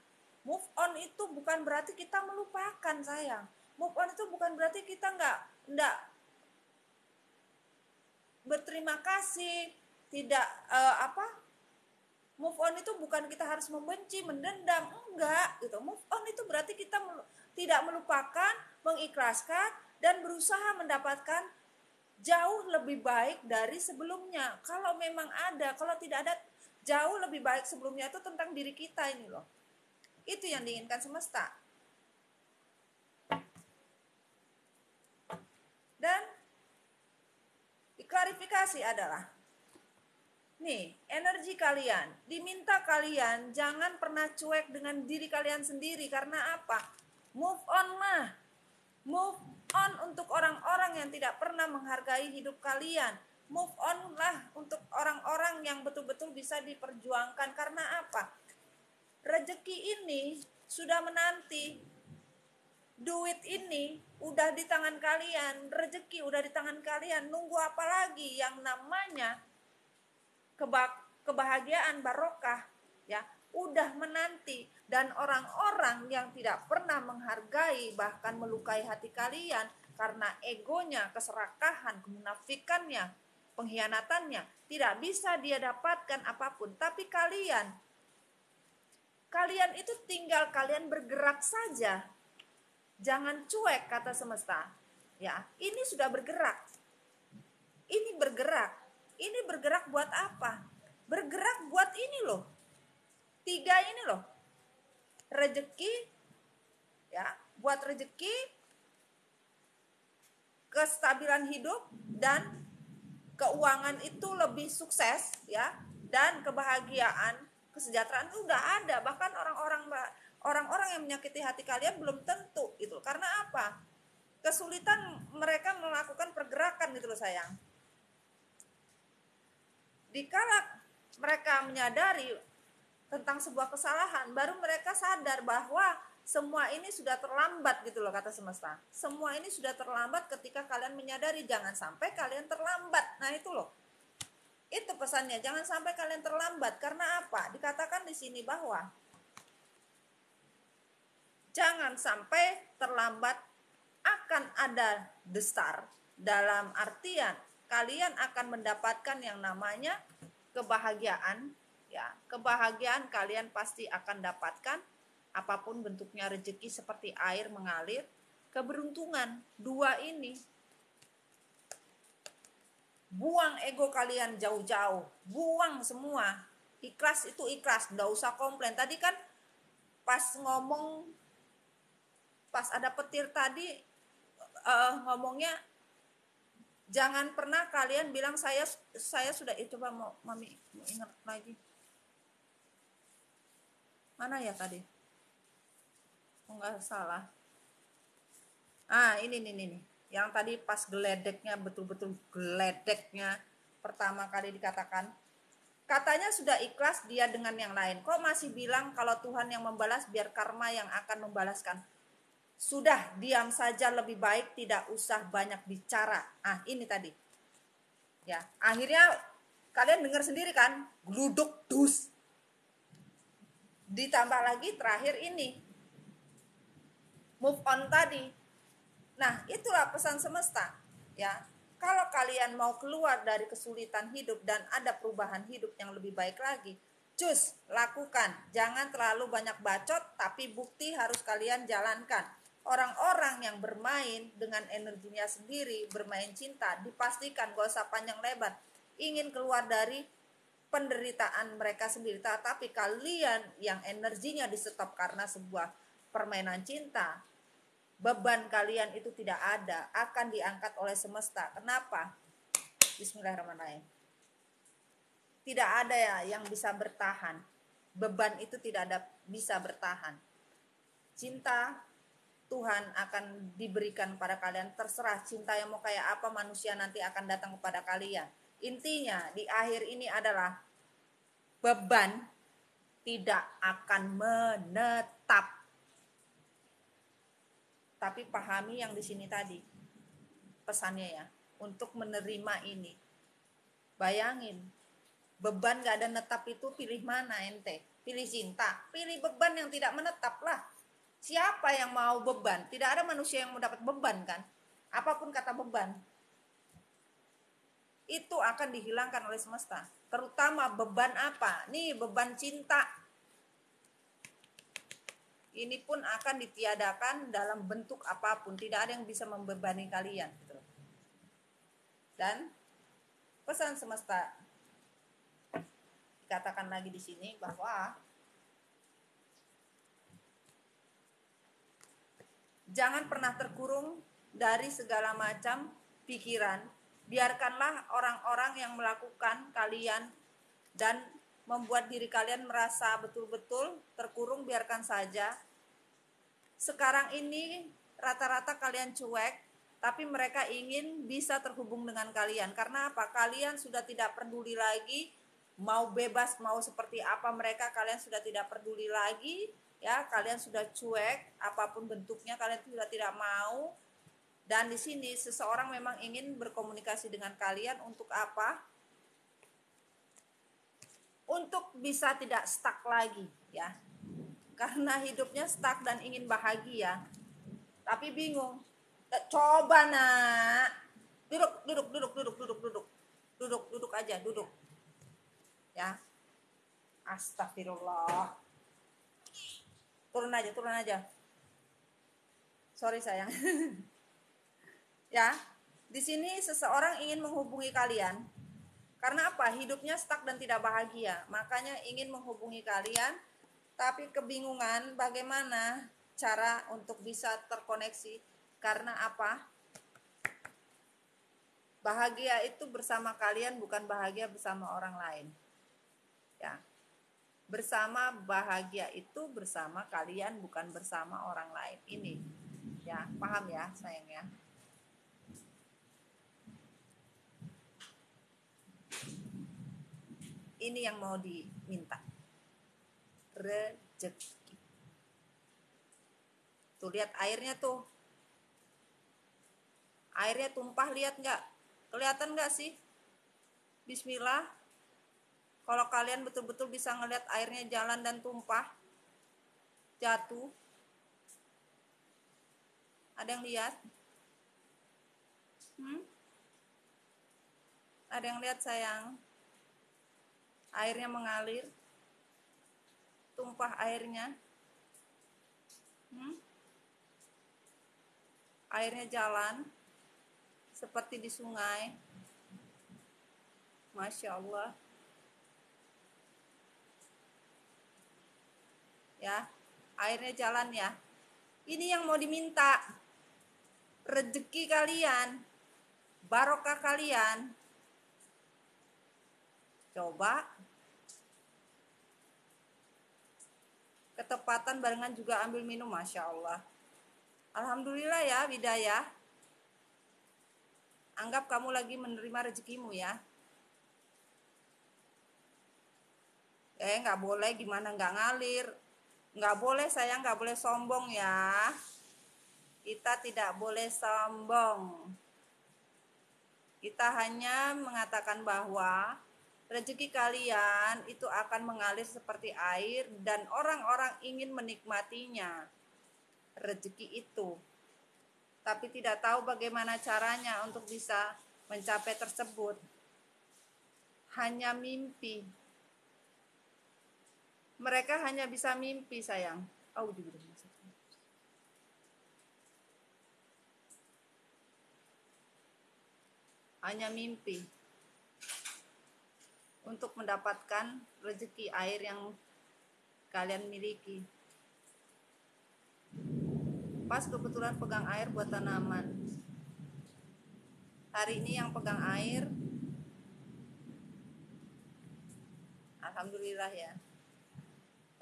Move on itu bukan berarti kita melupakan, sayang. Move on itu bukan berarti kita nggak berterima kasih, tidak move on itu bukan kita harus membenci, mendendam, enggak gitu. Move on itu berarti kita tidak melupakan, mengikhlaskan, dan berusaha mendapatkan jauh lebih baik dari sebelumnya. Kalau memang ada, kalau tidak ada jauh lebih baik sebelumnya, itu tentang diri kita ini loh. Itu yang diinginkan semesta. Dan diklarifikasi adalah, nih, energi kalian, diminta kalian jangan pernah cuek dengan diri kalian sendiri. Karena apa? Move on lah. Move on untuk orang-orang yang tidak pernah menghargai hidup kalian. Move on lah untuk orang-orang yang betul-betul bisa diperjuangkan. Karena apa? Rezeki ini sudah menanti. Duit ini udah di tangan kalian. Rezeki udah di tangan kalian. Nunggu apa lagi? Yang namanya kebahagiaan, barokah, ya udah menanti. Dan orang-orang yang tidak pernah menghargai, bahkan melukai hati kalian karena egonya, keserakahan, kemunafikannya, pengkhianatannya, tidak bisa dia dapatkan apapun. Tapi kalian itu tinggal kalian bergerak saja. Jangan cuek, kata semesta. Ya, ini sudah bergerak. Ini bergerak. Ini bergerak buat apa? Bergerak buat ini loh. 3 ini loh. Rezeki, ya, buat rezeki, kestabilan hidup, dan keuangan itu lebih sukses, ya, dan kebahagiaan, kesejahteraan itu udah ada. Bahkan orang-orang yang menyakiti hati kalian belum tentu itu. Karena apa? Kesulitan mereka melakukan pergerakan gitu loh, sayang. Dikala mereka menyadari tentang sebuah kesalahan, baru mereka sadar bahwa semua ini sudah terlambat gitu loh, kata semesta. Semua ini sudah terlambat ketika kalian menyadari. Jangan sampai kalian terlambat. Nah itu loh. Itu pesannya, jangan sampai kalian terlambat. Karena apa? Dikatakan di sini bahwa jangan sampai terlambat, akan ada destar. Dalam artian kalian akan mendapatkan yang namanya kebahagiaan, ya. Kebahagiaan kalian pasti akan dapatkan, apapun bentuknya, rezeki seperti air mengalir. Keberuntungan, 2 ini. Buang ego kalian jauh-jauh, buang semua. Ikhlas itu ikhlas, enggak usah komplain. Tadi kan pas ada petir tadi, ngomongnya jangan pernah kalian bilang saya sudah. Coba Mami mau ingat lagi. Mana ya tadi? Enggak salah. Ini nih. Yang tadi pas geledeknya, betul-betul geledeknya pertama kali dikatakan. Katanya sudah ikhlas dia dengan yang lain. Kok masih bilang kalau Tuhan yang membalas, biar karma yang akan membalaskan? Sudah, diam saja lebih baik, tidak usah banyak bicara. Ini tadi. Ya, akhirnya kalian dengar sendiri kan? Gluduk dus. Ditambah lagi terakhir ini. Move on tadi. Nah, itulah pesan semesta, ya. Kalau kalian mau keluar dari kesulitan hidup dan ada perubahan hidup yang lebih baik lagi, cus, lakukan. Jangan terlalu banyak bacot, tapi bukti harus kalian jalankan. Orang-orang yang bermain dengan energinya sendiri, bermain cinta, dipastikan gak usah panjang lebar, ingin keluar dari penderitaan mereka sendiri. Tapi kalian yang energinya di-stop karena sebuah permainan cinta, beban kalian itu tidak ada, akan diangkat oleh semesta. Kenapa? Bismillahirrahmanirrahim. Tidak ada ya yang bisa bertahan. Beban itu tidak ada bisa bertahan. cinta Tuhan akan diberikan pada kalian. Terserah cinta yang mau kayak apa, manusia nanti akan datang kepada kalian. Intinya di akhir ini adalah beban tidak akan menetap. Tapi pahami yang di sini tadi pesannya ya, untuk menerima ini. Bayangin, beban gak ada netap itu pilih mana ente? Pilih cinta, pilih beban yang tidak menetap lah. Siapa yang mau beban? Tidak ada manusia yang mau dapat beban kan? Apapun kata beban, itu akan dihilangkan oleh semesta. Terutama beban apa? Nih beban cinta. Ini pun akan ditiadakan dalam bentuk apapun. Tidak ada yang bisa membebani kalian. Gitu. Dan pesan semesta dikatakan lagi di sini bahwa jangan pernah terkurung dari segala macam pikiran. Biarkanlah orang-orang yang melakukan kalian dan membuat diri kalian merasa betul-betul terkurung, biarkan saja. Sekarang ini rata-rata kalian cuek, tapi mereka ingin bisa terhubung dengan kalian. Karena apa? Kalian sudah tidak peduli lagi, mau bebas, mau seperti apa mereka, kalian sudah tidak peduli lagi. Ya, kalian sudah cuek, apapun bentuknya kalian sudah tidak mau. Dan di sini seseorang memang ingin berkomunikasi dengan kalian untuk apa? Untuk bisa tidak stuck lagi, ya. Karena hidupnya stuck dan ingin bahagia, tapi bingung. Coba nak, duduk aja, duduk. Ya, astagfirullah. Turun aja. Sorry sayang. Ya, di sini seseorang ingin menghubungi kalian. Karena apa? Hidupnya stuck dan tidak bahagia. Makanya ingin menghubungi kalian, tapi kebingungan bagaimana cara untuk bisa terkoneksi. Karena apa? Bahagia itu bersama kalian, bukan bahagia bersama orang lain. Ya. Bersama bahagia itu bersama kalian, bukan bersama orang lain. Ini. Ya, paham ya, sayang ya. Ini yang mau diminta. Rezeki. Tuh lihat airnya tuh. Airnya tumpah, lihat nggak? Kelihatan nggak sih? Bismillah. Kalau kalian betul-betul bisa ngelihat airnya jalan dan tumpah, jatuh. Ada yang lihat? Ada yang lihat sayang? Airnya mengalir, tumpah airnya. Airnya jalan seperti di sungai. Masya Allah. Ya, airnya jalan ya. Ini yang mau diminta. Rezeki kalian, barokah kalian. Coba. Ketepatan barengan juga ambil minum, Masya Allah. Alhamdulillah ya, Bidayah. Anggap kamu lagi menerima rezekimu ya. Nggak boleh gimana nggak ngalir. Nggak boleh sayang, nggak boleh sombong ya. Kita tidak boleh sombong. Kita hanya mengatakan bahwa rezeki kalian itu akan mengalir seperti air dan orang-orang ingin menikmatinya. Rezeki itu. Tapi tidak tahu bagaimana caranya untuk bisa mencapai tersebut. Hanya mimpi. Mereka hanya bisa mimpi sayang. Hanya mimpi untuk mendapatkan rezeki air yang kalian miliki. Pas kebetulan pegang air buat tanaman. Hari ini yang pegang air, alhamdulillah ya,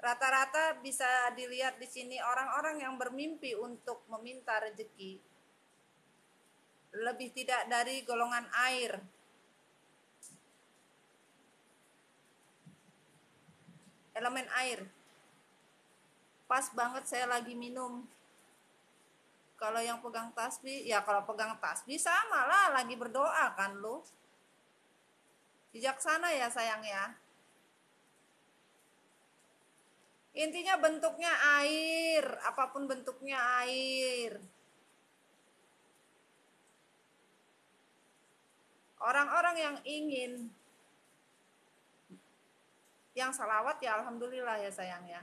Rata-rata bisa dilihat di sini orang-orang yang bermimpi untuk meminta rezeki lebih tidak dari golongan air. Elemen air. Pas banget saya lagi minum. Kalau yang pegang tasbih, ya kalau pegang tasbih sama lah, lagi berdoa kan lu. Bijaksana ya sayang ya. Intinya bentuknya air, apapun bentuknya air. Orang-orang yang ingin yang salawat ya alhamdulillah ya sayang ya.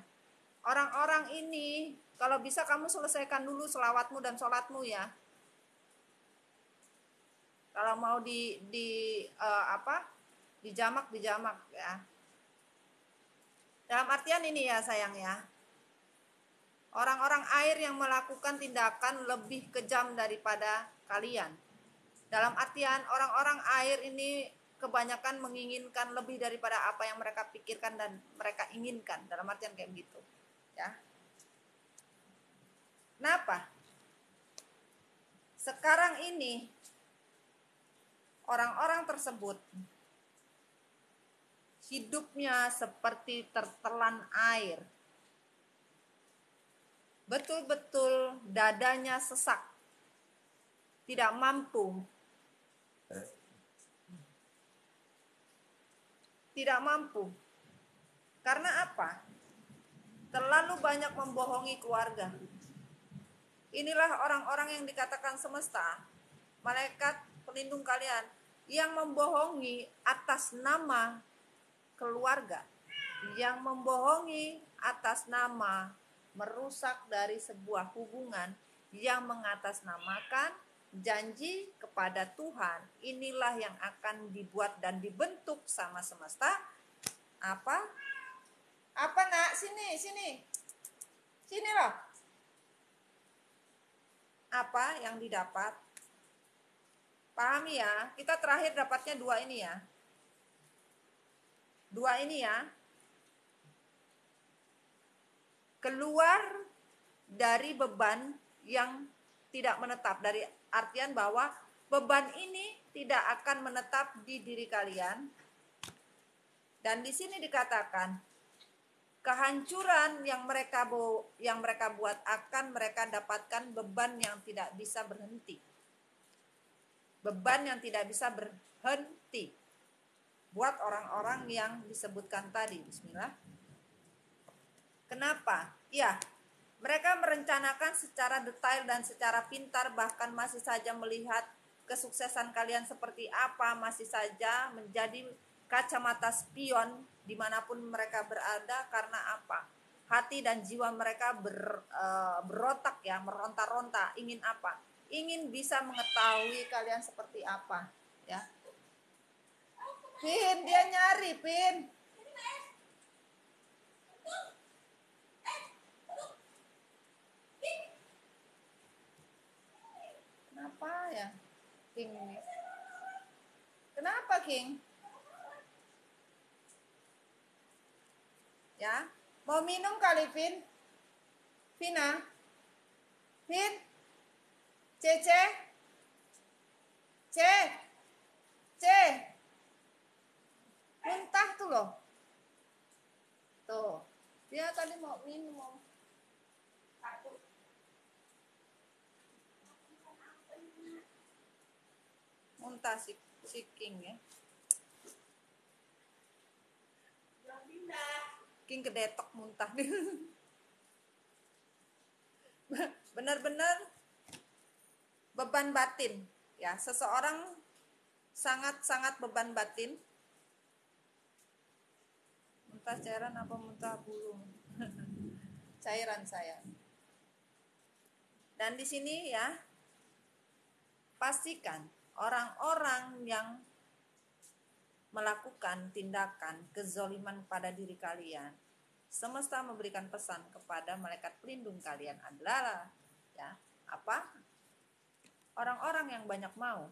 Orang-orang ini kalau bisa kamu selesaikan dulu selawatmu dan sholatmu ya. Kalau mau dijamak ya. Dalam artian ini ya sayang ya. Orang-orang air yang melakukan tindakan lebih kejam daripada kalian. Dalam artian orang-orang air ini kebanyakan menginginkan lebih daripada apa yang mereka pikirkan dan mereka inginkan. Dalam artian kayak gitu. Ya. Kenapa? Sekarang ini orang-orang tersebut hidupnya seperti tertelan air. Betul-betul dadanya sesak. Tidak mampu. Tidak mampu. Karena apa? Terlalu banyak membohongi keluarga. Inilah orang-orang yang dikatakan semesta, malaikat pelindung kalian, yang membohongi atas nama keluarga, yang membohongi atas nama merusak dari sebuah hubungan, yang mengatasnamakan janji kepada Tuhan. Inilah yang akan dibuat dan dibentuk sama semesta. Apa nak? Sini loh. Apa yang didapat? Pahami ya, kita terakhir dapatnya 2 ini ya. 2 ini ya. Keluar dari beban yang tidak menetap. Dari artian bahwa beban ini tidak akan menetap di diri kalian. Dan di sini dikatakan kehancuran yang mereka buat akan mereka dapatkan beban yang tidak bisa berhenti. Beban yang tidak bisa berhenti. Buat orang-orang yang disebutkan tadi. Bismillah. Kenapa? Ya, mereka merencanakan secara detail dan secara pintar, bahkan masih saja melihat kesuksesan kalian seperti apa, masih saja menjadi kacamata spion dimanapun mereka berada. Karena apa? Hati dan jiwa mereka berotak ya, meronta-ronta. Ingin apa? Ingin bisa mengetahui kalian seperti apa ya. Pin, dia nyari Pin. Kenapa ya King ini? Kenapa King? Ya, mau minum kali Pin? Pina? Pin? Cece? C? Muntah tuh loh. Tuh, dia tadi mau minum. Muntah si King ya. King kedetok muntah. Benar-benar beban batin ya. Seseorang sangat-sangat beban batin. Muntah cairan apa muntah bulu? Cairan saya. Dan di sini ya, pastikan orang-orang yang melakukan tindakan kezoliman pada diri kalian, semesta memberikan pesan kepada malaikat pelindung kalian adalah ya, apa? Orang-orang yang banyak mau,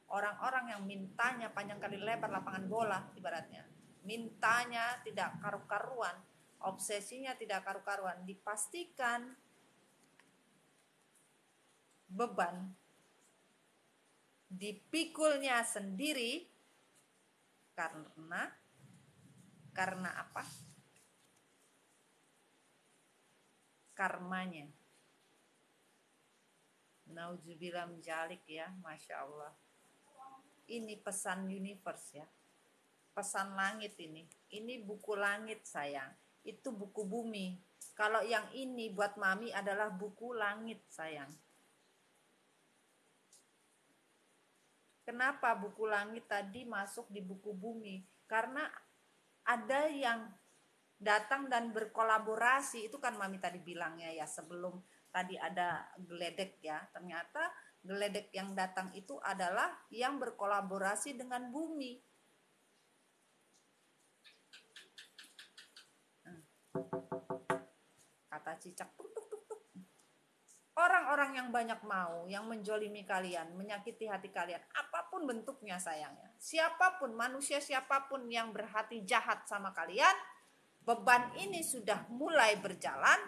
orang-orang yang mintanya panjang kali lebar lapangan bola ibaratnya, mintanya tidak karu-karuan, obsesinya tidak karu-karuan, dipastikan beban dipikulnya sendiri karena apa? Karmanya. Nauzubillah menjalik ya, Masya Allah. Ini pesan universe ya, pesan langit ini. Ini buku langit sayang, itu buku bumi. Kalau yang ini buat mami adalah buku langit sayang. Kenapa buku langit tadi masuk di buku bumi? Karena ada yang datang dan berkolaborasi. Itu kan mami tadi bilangnya ya, sebelum tadi ada geledek ya. Ternyata geledek yang datang itu adalah yang berkolaborasi dengan bumi. Kata cicak, tuk tuk tuk tuk. Orang-orang yang banyak mau, yang menjolimi kalian, menyakiti hati kalian, apapun bentuknya sayangnya, siapapun, manusia siapapun yang berhati jahat sama kalian, beban ini sudah mulai berjalan,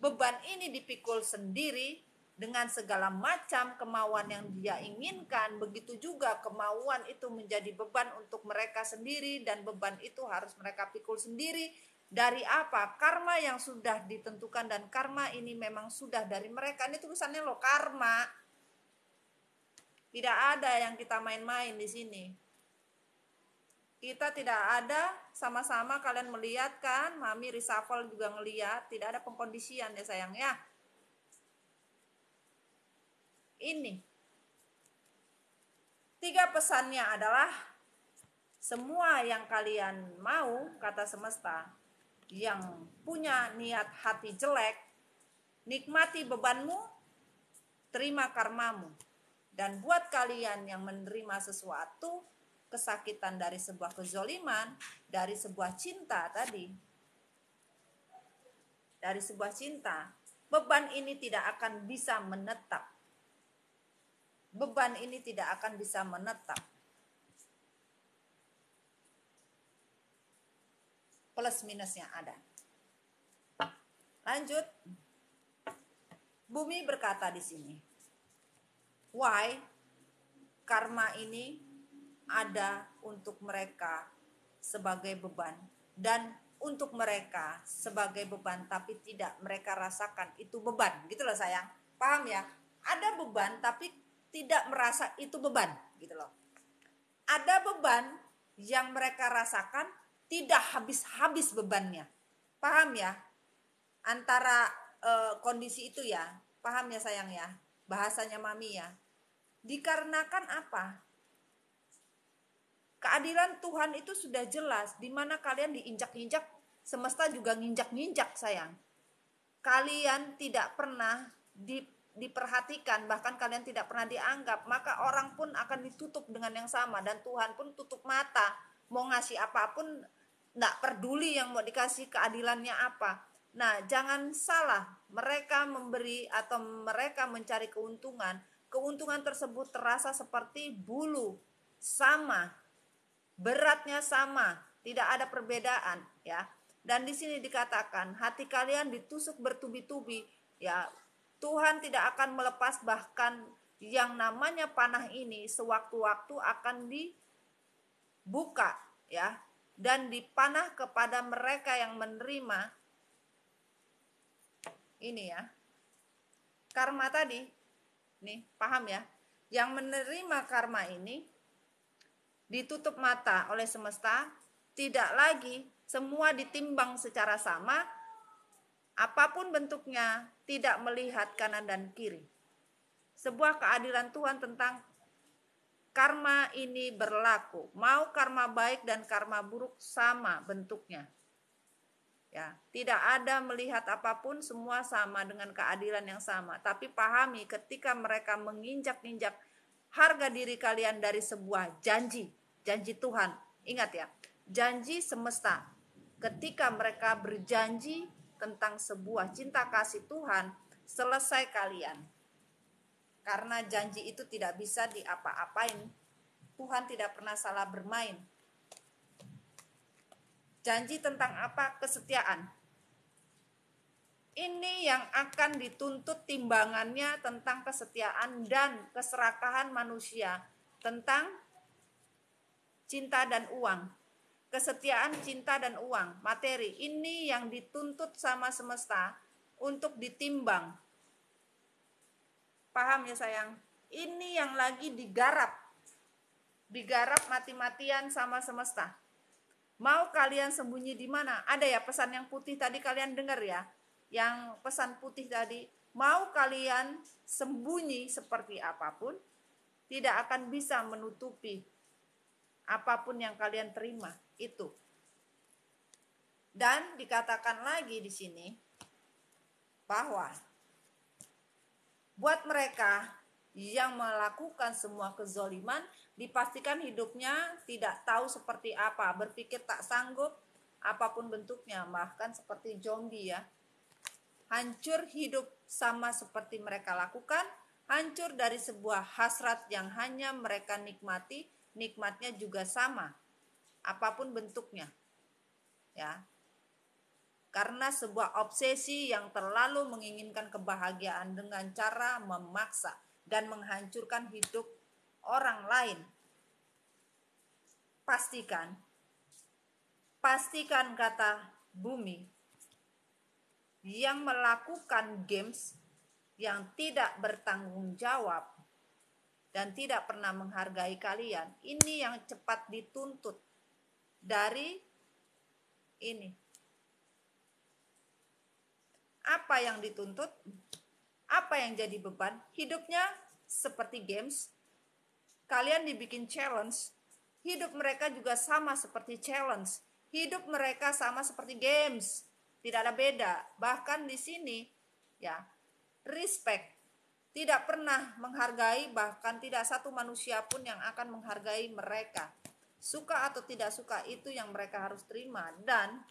beban ini dipikul sendiri dengan segala macam kemauan yang dia inginkan. Begitu juga kemauan itu menjadi beban untuk mereka sendiri, dan beban itu harus mereka pikul sendiri. Dari apa? Karma yang sudah ditentukan, dan karma ini memang sudah dari mereka. Ini tulisannya loh, karma. Tidak ada yang kita main-main di sini. Kita tidak ada, sama-sama kalian melihat kan, mami reshuffle juga ngelihat, tidak ada pengkondisian ya sayang ya. Ini 3 pesannya adalah semua yang kalian mau, kata semesta, yang punya niat hati jelek, nikmati bebanmu, terima karmamu. Dan buat kalian yang menerima sesuatu, kesakitan dari sebuah kezoliman, dari sebuah cinta tadi, dari sebuah cinta, beban ini tidak akan bisa menetap. Beban ini tidak akan bisa menetap. Plus minusnya ada. Lanjut. Bumi berkata di sini, why karma ini ada untuk mereka sebagai beban, dan untuk mereka sebagai beban tapi tidak mereka rasakan itu beban, gitu loh sayang. Paham ya? Ada beban tapi tidak merasa itu beban, gitu loh. Ada beban yang mereka rasakan tidak habis-habis bebannya. Paham ya? Antara kondisi itu ya. Paham ya sayang ya? Bahasanya mami ya. Dikarenakan apa? Keadilan Tuhan itu sudah jelas. Dimana kalian diinjak-injak, semesta juga nginjak-nginjak sayang. Kalian tidak pernah diperhatikan, bahkan kalian tidak pernah dianggap, maka orang pun akan ditutup dengan yang sama, dan Tuhan pun tutup mata. Mau ngasih apapun nggak peduli yang mau dikasih keadilannya apa. Nah, jangan salah, mereka memberi atau mereka mencari keuntungan. Keuntungan tersebut terasa seperti bulu, sama, beratnya sama, tidak ada perbedaan ya. Dan di sini dikatakan hati kalian ditusuk bertubi-tubi ya. Tuhan tidak akan melepas, bahkan yang namanya panah ini sewaktu-waktu akan dibuka ya, dan dipanah kepada mereka yang menerima ini ya. Karma tadi nih, paham ya? Yang menerima karma ini ditutup mata oleh semesta, tidak lagi semua ditimbang secara sama, apapun bentuknya, tidak melihat kanan dan kiri. Sebuah keadilan Tuhan tentang karma ini berlaku. Mau karma baik dan karma buruk sama bentuknya. Ya, tidak ada melihat apapun, semua sama dengan keadilan yang sama. Tapi pahami ketika mereka menginjak-injak harga diri kalian dari sebuah janji Tuhan. Ingat ya, janji semesta. Ketika mereka berjanji tentang sebuah cinta kasih Tuhan, selesai kalian. Karena janji itu tidak bisa diapa-apain. Tuhan tidak pernah salah bermain. Janji tentang apa? Kesetiaan. Ini yang akan dituntut timbangannya tentang kesetiaan dan keserakahan manusia, tentang cinta dan uang. Kesetiaan, cinta, dan uang, materi. Ini yang dituntut sama semesta untuk ditimbang. Paham ya sayang? Ini yang lagi digarap mati-matian sama semesta. Mau kalian sembunyi di mana? Ada ya pesan yang putih tadi kalian dengar ya? Yang pesan putih tadi, mau kalian sembunyi seperti apapun, tidak akan bisa menutupi apapun yang kalian terima itu. Dan dikatakan lagi di sini bahwa buat mereka yang melakukan semua kezoliman, dipastikan hidupnya tidak tahu seperti apa, berpikir tak sanggup apapun bentuknya, bahkan seperti zombie ya. Hancur hidup sama seperti mereka lakukan, hancur dari sebuah hasrat yang hanya mereka nikmati, nikmatnya juga sama, apapun bentuknya. Ya. Karena sebuah obsesi yang terlalu menginginkan kebahagiaan dengan cara memaksa dan menghancurkan hidup orang lain. Pastikan kata bumi, yang melakukan games yang tidak bertanggung jawab dan tidak pernah menghargai kalian, ini yang cepat dituntut dari ini. Apa yang dituntut? Apa yang jadi beban? Hidupnya seperti games. Kalian dibikin challenge. Hidup mereka juga sama seperti challenge. Hidup mereka sama seperti games. Tidak ada beda. Bahkan di sini ya, respect. Tidak pernah menghargai, bahkan tidak satu manusia pun yang akan menghargai mereka. Suka atau tidak suka, itu yang mereka harus terima. Dan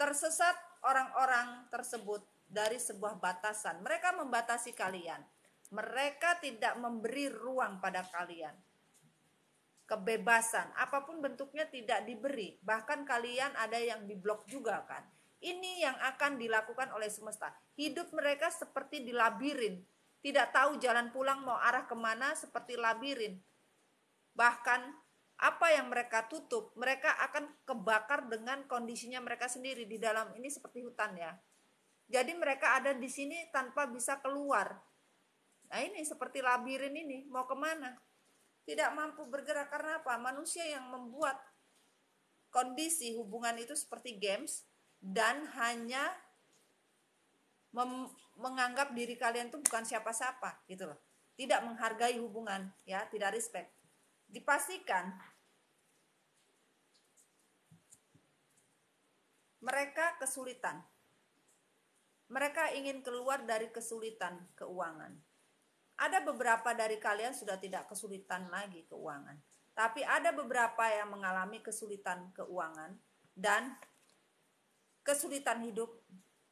tersesat orang-orang tersebut dari sebuah batasan. Mereka membatasi kalian. Mereka tidak memberi ruang pada kalian. Kebebasan, apapun bentuknya tidak diberi. Bahkan kalian ada yang diblok juga kan. Ini yang akan dilakukan oleh semesta. Hidup mereka seperti di labirin. Tidak tahu jalan pulang mau arah kemana, seperti labirin. Bahkan apa yang mereka tutup, mereka akan kebakar dengan kondisinya mereka sendiri. Di dalam ini seperti hutan ya. Jadi mereka ada di sini tanpa bisa keluar. Nah ini seperti labirin ini, mau kemana? Tidak mampu bergerak. Karena apa? Manusia yang membuat kondisi hubungan itu seperti games, dan hanya menganggap diri kalian itu bukan siapa-siapa gitu loh. Tidak menghargai hubungan ya, tidak respect. Dipastikan mereka kesulitan. Mereka ingin keluar dari kesulitan keuangan. Ada beberapa dari kalian sudah tidak kesulitan lagi keuangan. Tapi ada beberapa yang mengalami kesulitan keuangan dan kesulitan hidup.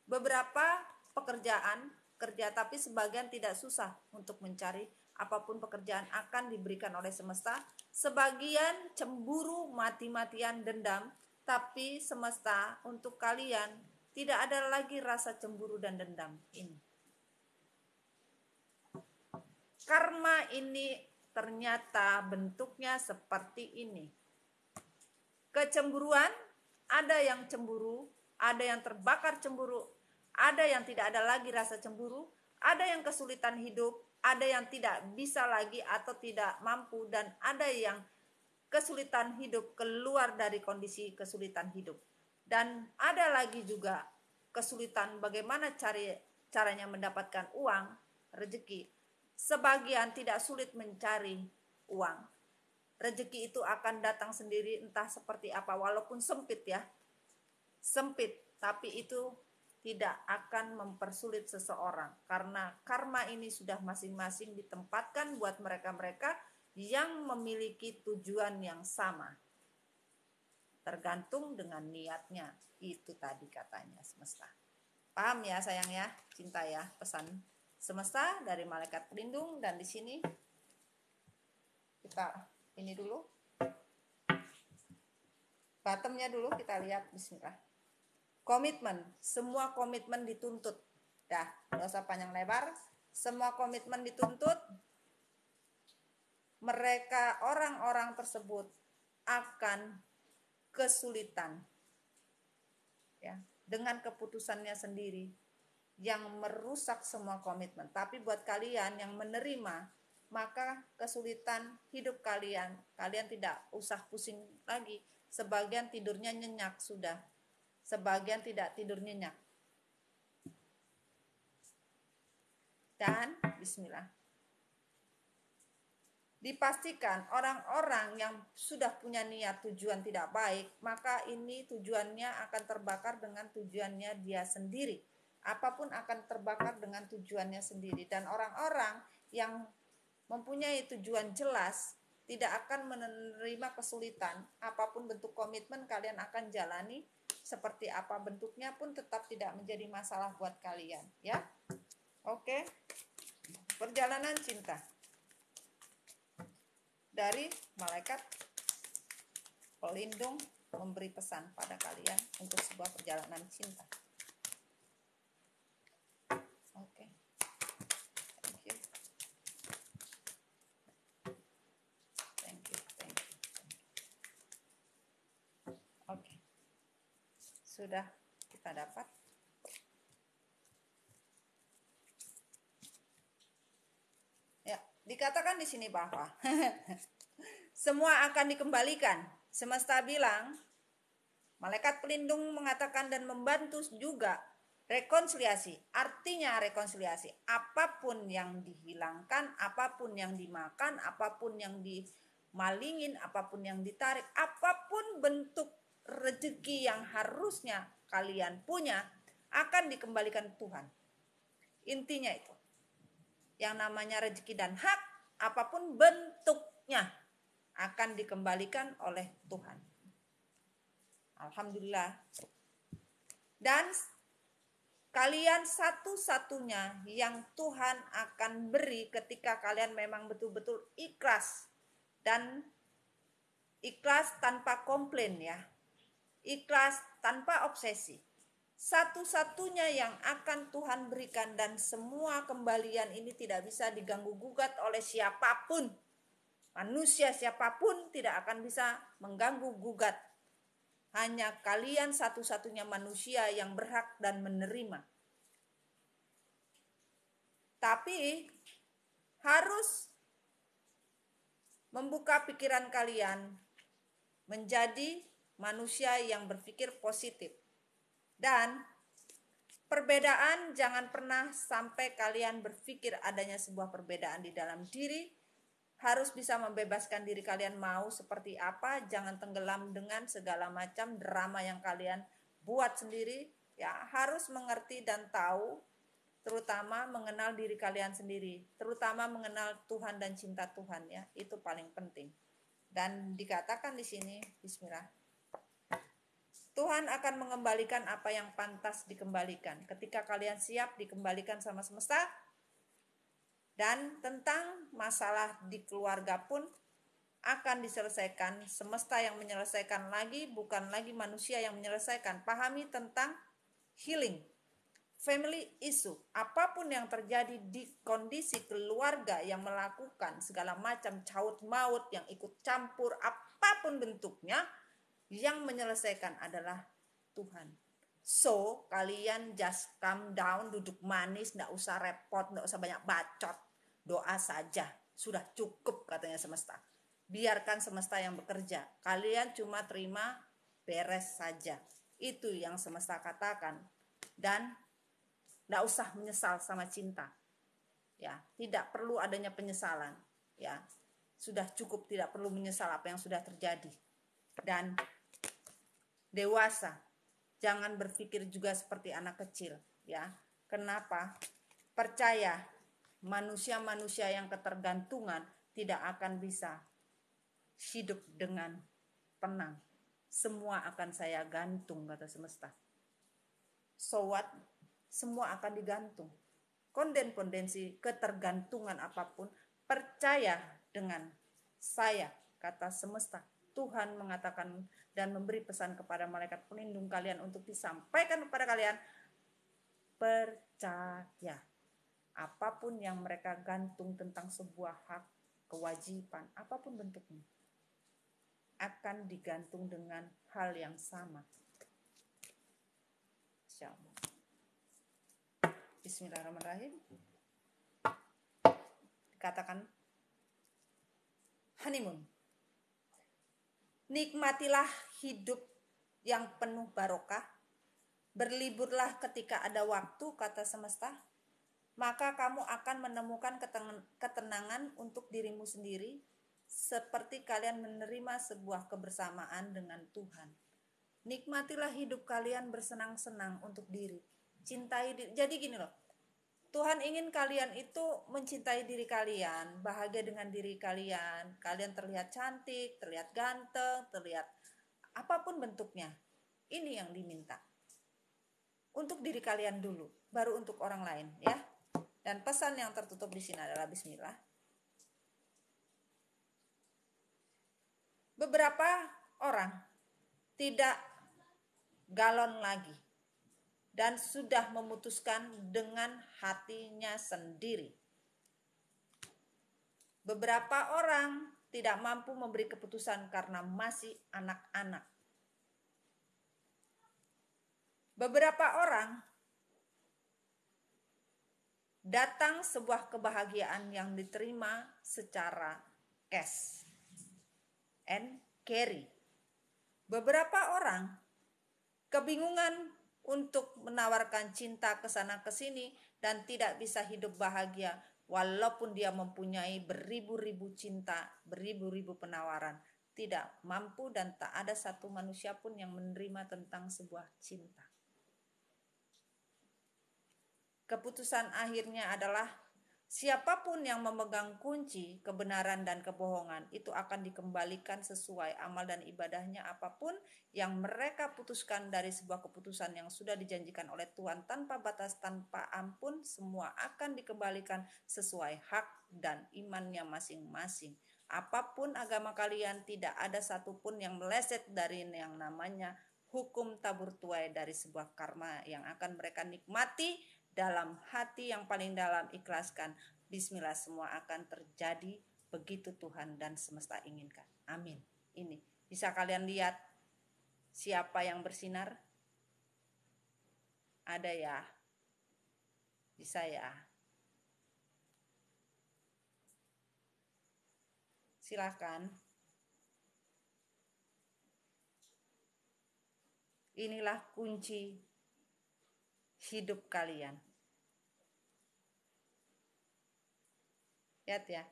Beberapa pekerjaan kerja, tapi sebagian tidak susah untuk mencari. Apapun pekerjaan akan diberikan oleh semesta. Sebagian cemburu, mati-matian dendam. Tapi semesta untuk kalian tidak ada lagi rasa cemburu dan dendam ini. Karma ini ternyata bentuknya seperti ini. Kecemburuan, ada yang cemburu, ada yang terbakar cemburu, ada yang tidak ada lagi rasa cemburu, ada yang kesulitan hidup, ada yang tidak bisa lagi atau tidak mampu, dan ada yang kesulitan hidup keluar dari kondisi kesulitan hidup. Dan ada lagi juga kesulitan bagaimana caranya mendapatkan uang, rezeki. Sebagian tidak sulit mencari uang. Rezeki itu akan datang sendiri entah seperti apa, walaupun sempit ya. Sempit, tapi itu tidak akan mempersulit seseorang. Karena karma ini sudah masing-masing ditempatkan buat mereka-mereka yang memiliki tujuan yang sama. Tergantung dengan niatnya. Itu tadi katanya semesta. Paham ya sayang ya, cinta ya, pesan semesta dari malaikat pelindung. Dan di sini kita ini dulu, bottomnya dulu kita lihat. Bismillah. Komitmen, semua komitmen dituntut. Dah, nggak usah panjang lebar. Semua komitmen dituntut. Mereka, orang-orang tersebut akan kesulitan, ya, dengan keputusannya sendiri yang merusak semua komitmen. Tapi buat kalian yang menerima, maka kesulitan hidup kalian tidak usah pusing lagi. Sebagian tidurnya nyenyak sudah, sebagian tidak tidur nyenyak. Dan bismillah, dipastikan orang-orang yang sudah punya niat tujuan tidak baik, maka ini tujuannya akan terbakar dengan tujuannya dia sendiri. Apapun akan terbakar dengan tujuannya sendiri. Dan orang-orang yang mempunyai tujuan jelas tidak akan menerima kesulitan. Apapun bentuk komitmen kalian akan jalani, seperti apa bentuknya pun tetap tidak menjadi masalah buat kalian, ya. Oke. Perjalanan cinta dari malaikat pelindung memberi pesan pada kalian untuk sebuah perjalanan cinta. Oke. Thank you. Thank you. Oke. Sudah kita dapat. Dikatakan di sini bahwa semua akan dikembalikan. Semesta bilang, malaikat pelindung mengatakan dan membantu juga rekonsiliasi. Artinya rekonsiliasi, apapun yang dihilangkan, apapun yang dimakan, apapun yang dimalingin, apapun yang ditarik, apapun bentuk rezeki yang harusnya kalian punya akan dikembalikan Tuhan. Intinya itu. Yang namanya rezeki dan hak, apapun bentuknya akan dikembalikan oleh Tuhan. Alhamdulillah. Dan kalian satu-satunya yang Tuhan akan beri ketika kalian memang betul-betul ikhlas. Dan ikhlas tanpa komplain, ya. Ikhlas tanpa obsesi. Satu-satunya yang akan Tuhan berikan, dan semua kembalian ini tidak bisa diganggu gugat oleh siapapun. Manusia siapapun tidak akan bisa mengganggu gugat. Hanya kalian satu-satunya manusia yang berhak dan menerima. Tapi harus membuka pikiran kalian menjadi manusia yang berpikir positif. Dan perbedaan, jangan pernah sampai kalian berpikir adanya sebuah perbedaan di dalam diri. Harus bisa membebaskan diri kalian mau seperti apa. Jangan tenggelam dengan segala macam drama yang kalian buat sendiri. Ya, harus mengerti dan tahu, terutama mengenal diri kalian sendiri. Terutama mengenal Tuhan dan cinta Tuhan, ya. Itu paling penting. Dan dikatakan di sini, bismillah, Tuhan akan mengembalikan apa yang pantas dikembalikan. Ketika kalian siap dikembalikan sama semesta. Dan tentang masalah di keluarga pun akan diselesaikan. Semesta yang menyelesaikan lagi, bukan lagi manusia yang menyelesaikan. Pahami tentang healing, family issue. Apapun yang terjadi di kondisi keluarga yang melakukan segala macam caut maut, yang ikut campur, apapun bentuknya, yang menyelesaikan adalah Tuhan. So, kalian just calm down, duduk manis, nggak usah repot, nggak usah banyak bacot. Doa saja, sudah cukup katanya semesta. Biarkan semesta yang bekerja. Kalian cuma terima, beres saja. Itu yang semesta katakan. Dan nggak usah menyesal sama cinta. Ya, tidak perlu adanya penyesalan. Ya, sudah cukup, tidak perlu menyesal apa yang sudah terjadi. Dan dewasa, jangan berpikir juga seperti anak kecil, ya. Kenapa? Percaya, manusia-manusia yang ketergantungan tidak akan bisa hidup dengan tenang. Semua akan saya gantung, kata semesta. So what? Semua akan digantung. Kondensi ketergantungan apapun, percaya dengan saya, kata semesta. Tuhan mengatakan dan memberi pesan kepada malaikat pelindung kalian untuk disampaikan kepada kalian, percaya. Apapun yang mereka gantung tentang sebuah hak, kewajiban, apapun bentuknya, akan digantung dengan hal yang sama. Insya Allah. Bismillahirrahmanirrahim. Dikatakan honeymoon. Nikmatilah hidup yang penuh barokah. Berliburlah ketika ada waktu, kata semesta. Maka kamu akan menemukan ketenangan untuk dirimu sendiri, seperti kalian menerima sebuah kebersamaan dengan Tuhan. Nikmatilah hidup kalian bersenang-senang untuk diri. Cintai diri. Jadi gini loh, Tuhan ingin kalian itu mencintai diri kalian, bahagia dengan diri kalian. Kalian terlihat cantik, terlihat ganteng, terlihat apapun bentuknya. Ini yang diminta. Untuk diri kalian dulu, baru untuk orang lain, ya. Dan pesan yang tertutup di sini adalah bismillah. Beberapa orang tidak galon lagi dan sudah memutuskan dengan hatinya sendiri. Beberapa orang tidak mampu memberi keputusan karena masih anak-anak. Beberapa orang datang sebuah kebahagiaan yang diterima secara cash and carry. Beberapa orang kebingungan untuk menawarkan cinta ke sana ke sini dan tidak bisa hidup bahagia walaupun dia mempunyai beribu-ribu cinta, beribu-ribu penawaran. Tidak mampu dan tak ada satu manusia pun yang menerima tentang sebuah cinta. Keputusan akhirnya adalah siapapun yang memegang kunci kebenaran dan kebohongan itu akan dikembalikan sesuai amal dan ibadahnya. Apapun yang mereka putuskan dari sebuah keputusan yang sudah dijanjikan oleh Tuhan tanpa batas, tanpa ampun, semua akan dikembalikan sesuai hak dan imannya masing-masing. Apapun agama kalian, tidak ada satupun yang meleset dari yang namanya hukum tabur tuai, dari sebuah karma yang akan mereka nikmati dalam hati yang paling dalam. Ikhlaskan, bismillah, semua akan terjadi begitu Tuhan dan semesta inginkan. Amin. Ini bisa kalian lihat siapa yang bersinar? Ada ya? Bisa ya? Silakan. Inilah kunci hidup kalian. Lihat ya.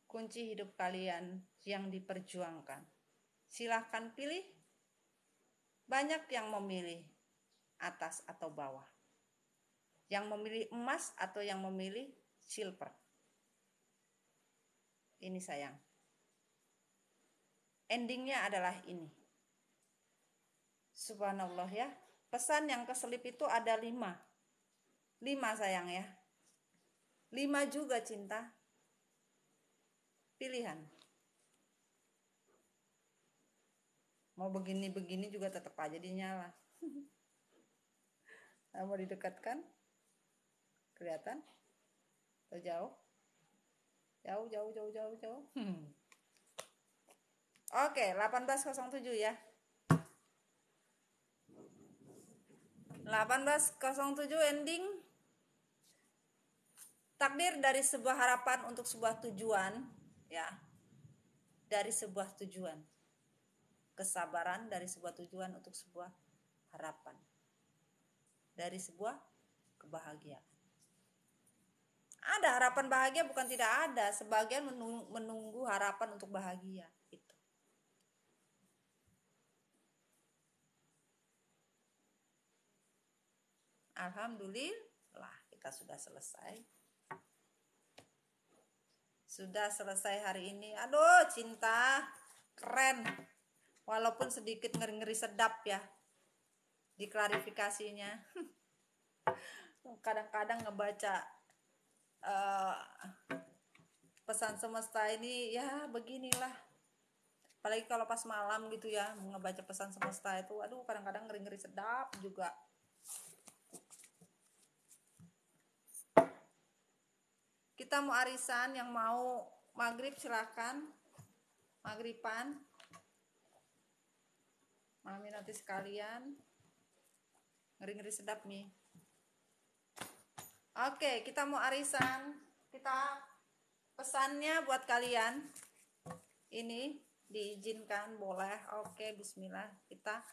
Kunci hidup kalian yang diperjuangkan. Silahkan pilih. Banyak yang memilih atas atau bawah. Yang memilih emas atau yang memilih silver. Ini sayang. Endingnya adalah ini. Subhanallah ya. Pesan yang keselip itu ada 5. 5 sayang ya. 5 juga cinta. Pilihan. Mau begini-begini juga tetap aja dinyala. Mau didekatkan? Kelihatan? Atau jauh? Jauh. Oke, 1807 ya. 1807 ending. Takdir dari sebuah harapan untuk sebuah tujuan, ya. Dari sebuah tujuan. Kesabaran dari sebuah tujuan untuk sebuah harapan. Dari sebuah kebahagiaan. Ada harapan bahagia, bukan tidak ada. Sebagian menunggu harapan untuk bahagia. Itu. Alhamdulillah kita sudah selesai. Sudah selesai hari ini. Aduh, cinta keren. Walaupun sedikit ngeri-ngeri sedap ya diklarifikasinya. Kadang-kadang ngebaca eh, pesan semesta ini ya beginilah. Apalagi kalau pas malam gitu ya, ngebaca pesan semesta itu, aduh kadang-kadang ngeri-ngeri sedap juga. Kita mau arisan, yang mau maghrib silakan, maghriban. Mami nanti sekalian, ngeri-ngeri sedap nih. Oke, kita mau arisan. Kita pesannya buat kalian. Ini diizinkan, boleh. Oke, bismillah. Kita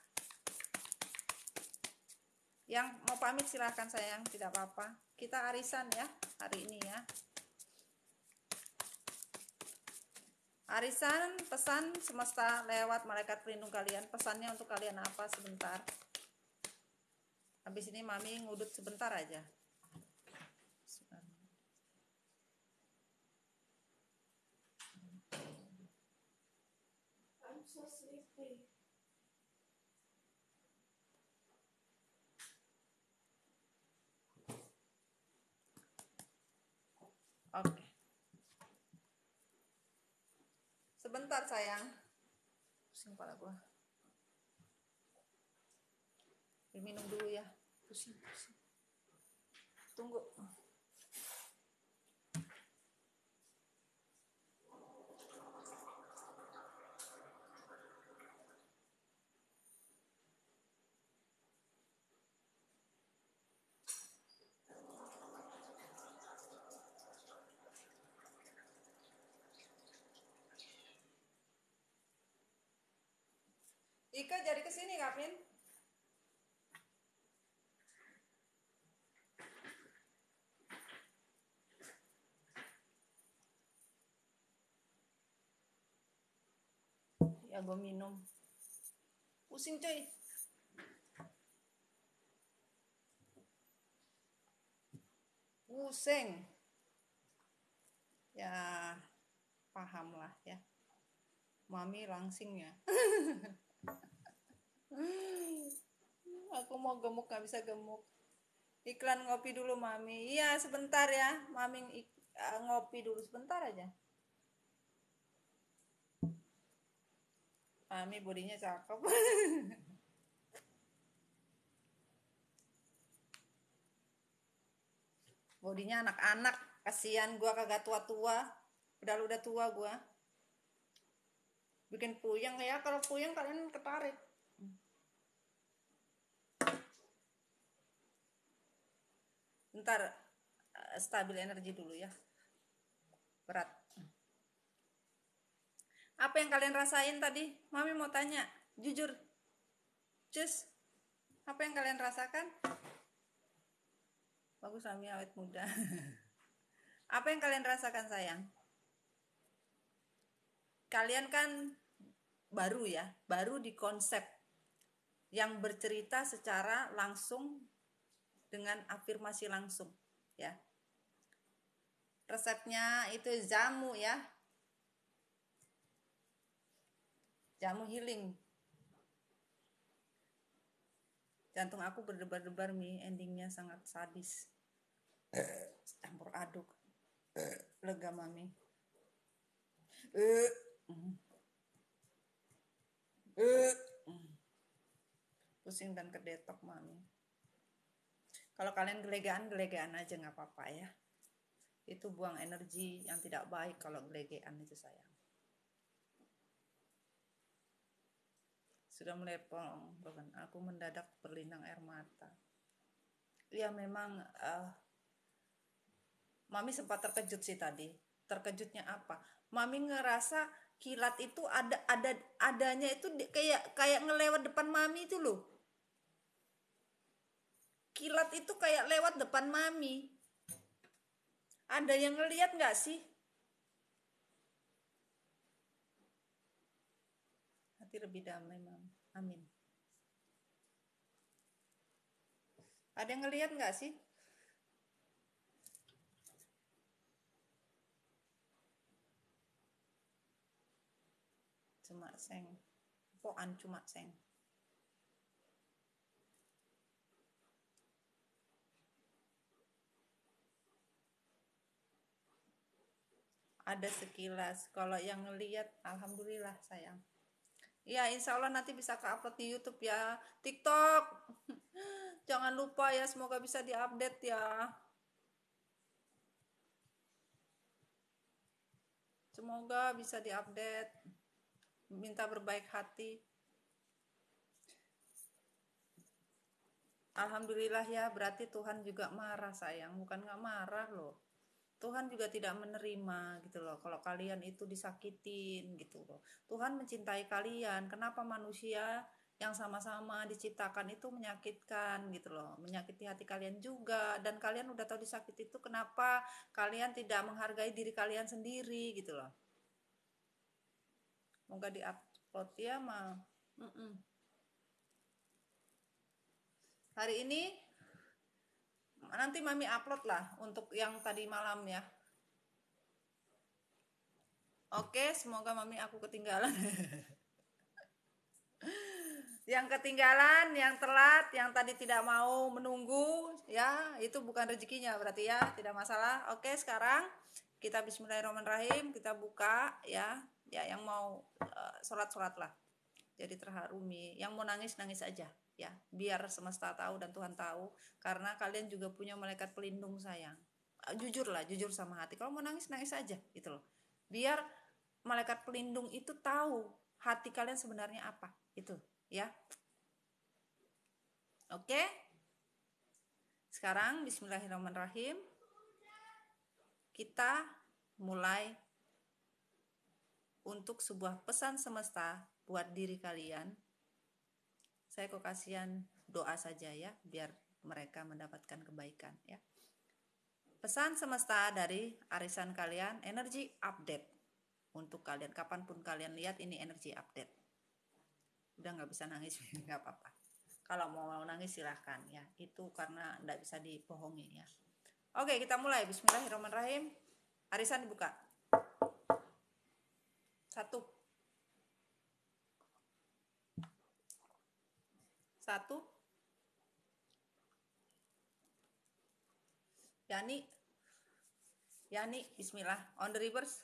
yang mau pamit silahkan sayang, tidak apa-apa. Kita arisan ya hari ini ya. Arisan pesan semesta lewat malaikat pelindung kalian. Pesannya untuk kalian apa sebentar. Habis ini mami ngudut sebentar aja.
I'm so sleepy.
Oke. Sebentar sayang. Pusing kepala gua. Minum dulu ya. Pusing. Tunggu. Ika jadi kesini Kapin? Ya gue minum. Pusing cuy. Pusing. Ya paham lah ya. Mami langsing ya. Aku mau gemuk gak bisa gemuk. Iklan ngopi dulu mami. Iya sebentar ya. Mami ngopi dulu sebentar aja. Mami bodinya cakep. Bodinya anak-anak. Kasihan gua kagak tua-tua. Padahal udah tua gua. Bikin puyeng ya. Kalau puyeng kalian ketarik. Bentar, stabil energi dulu ya. Berat. Apa yang kalian rasain tadi? Mami mau tanya, jujur. Cus, apa yang kalian rasakan? Bagus Mami awet muda. Apa yang kalian rasakan sayang? Kalian kan baru ya, baru di konsep yang bercerita secara langsung dengan afirmasi langsung ya. Resepnya itu jamu ya. Jamu healing. Jantung aku berdebar-debar Mi, endingnya sangat sadis. Campur aduk. Lega Mami. Pusing dan kedetok Mami. Kalau kalian gelegean aja nggak apa-apa ya. Itu buang energi yang tidak baik kalau gelegean itu sayang. Sudah mulai plong, bahkan aku mendadak berlinang air mata. Ya memang Mami sempat terkejut sih tadi. Terkejutnya apa? Mami ngerasa kilat itu adanya itu kayak ngelewat depan Mami itu loh. Kilat itu kayak lewat depan Mami. Ada yang ngelihat nggak sih? Hati lebih damai Mami. Amin. Ada yang ngelihat nggak sih? Cuma seng. Poan cuma seng. ada sekilas. Kalau yang ngelihat, alhamdulillah sayang. Ya, insya Allah nanti bisa ke-upload di YouTube ya. TikTok, jangan lupa ya, semoga bisa diupdate ya. Semoga bisa diupdate. Minta berbaik hati. Alhamdulillah ya, berarti Tuhan juga marah sayang. Bukan nggak marah loh. Tuhan juga tidak menerima gitu loh kalau kalian itu disakitin gitu loh. Tuhan mencintai kalian. Kenapa manusia yang sama-sama diciptakan itu menyakitkan gitu loh, menyakiti hati kalian juga, dan kalian udah tahu disakiti itu, kenapa kalian tidak menghargai diri kalian sendiri gitu loh. Moga di-upload ya mah. Hari ini nanti Mami upload lah untuk yang tadi malam ya. Oke, semoga Mami aku ketinggalan. Yang ketinggalan, yang telat, yang tadi tidak mau menunggu, ya itu bukan rezekinya berarti ya, tidak masalah. Oke, sekarang kita Bismillahirrahmanirrahim, kita buka ya, ya yang mau sholat lah. Jadi terharu nih, yang mau nangis nangis aja ya, biar semesta tahu dan Tuhan tahu, karena kalian juga punya malaikat pelindung sayang. Jujur lah, jujur sama hati. Kalau mau nangis nangis aja gitu loh, biar malaikat pelindung itu tahu hati kalian sebenarnya apa itu ya. Oke, sekarang Bismillahirrahmanirrahim, kita mulai untuk sebuah pesan semesta buat diri kalian. Saya kok kasihan doa saja ya, biar mereka mendapatkan kebaikan ya. Pesan semesta dari arisan kalian, energi update untuk kalian, kapanpun kalian lihat ini energi update. Udah nggak bisa nangis nggak apa-apa, kalau mau nangis silahkan ya, itu karena nggak bisa dibohongi ya. Oke, kita mulai. Bismillahirrahmanirrahim. Arisan dibuka. 1 Yani, bismillah. On the reverse.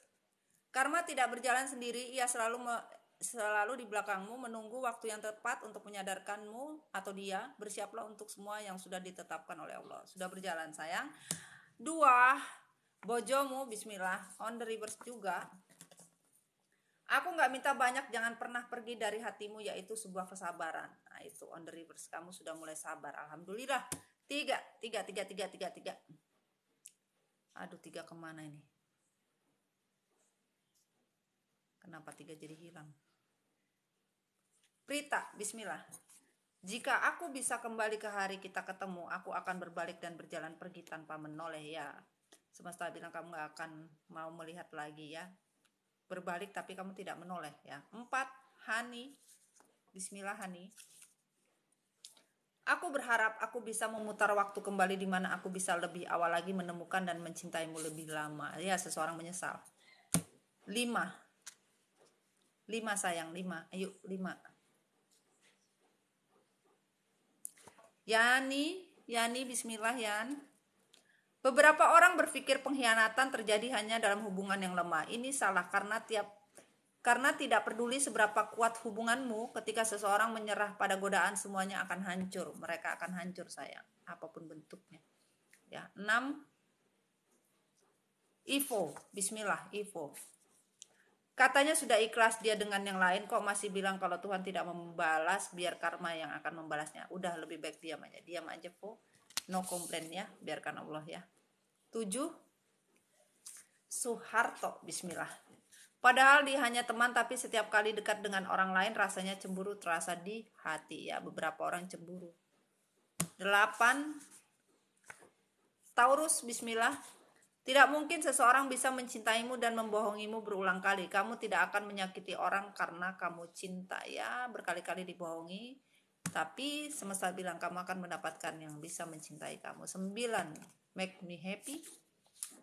Karma tidak berjalan sendiri, ia selalu di belakangmu, menunggu waktu yang tepat untuk menyadarkanmu atau dia. Bersiaplah untuk semua yang sudah ditetapkan oleh Allah. Sudah berjalan sayang. 2, bojomu, bismillah. On the reverse juga. Aku nggak minta banyak, jangan pernah pergi dari hatimu, yaitu sebuah kesabaran. Nah itu on the reverse, kamu sudah mulai sabar, alhamdulillah. 3. Aduh, 3 kemana ini? Kenapa 3 jadi hilang? Prita, bismillah. Jika aku bisa kembali ke hari kita ketemu, aku akan berbalik dan berjalan pergi tanpa menoleh ya. Semesta bilang kamu gak akan mau melihat lagi ya. Berbalik tapi kamu tidak menoleh ya. 4, Hani. Bismillah Hani. Aku berharap aku bisa memutar waktu kembali di mana aku bisa lebih awal lagi menemukan dan mencintaimu lebih lama. Ya, seseorang menyesal. 5 sayang, 5. Ayo 5. Yani, bismillah Yan. Beberapa orang berpikir pengkhianatan terjadi hanya dalam hubungan yang lemah. Ini salah karena tidak peduli seberapa kuat hubunganmu, ketika seseorang menyerah pada godaan, semuanya akan hancur. Mereka akan hancur sayang, apapun bentuknya. Ya, 6. Ivo, bismillah Ivo. Katanya sudah ikhlas dia dengan yang lain, kok masih bilang kalau Tuhan tidak membalas, biar karma yang akan membalasnya. Udah, lebih baik diam aja Po. No komplain ya, biarkan Allah ya. 7. Suharto, bismillah. Padahal dia hanya teman, tapi setiap kali dekat dengan orang lain rasanya cemburu terasa di hati ya. Beberapa orang cemburu. 8. Taurus, bismillah. Tidak mungkin seseorang bisa mencintaimu dan membohongimu berulang kali. Kamu tidak akan menyakiti orang karena kamu cinta ya. Berkali-kali dibohongi, tapi semesta bilang kamu akan mendapatkan yang bisa mencintai kamu. 9. Make me happy.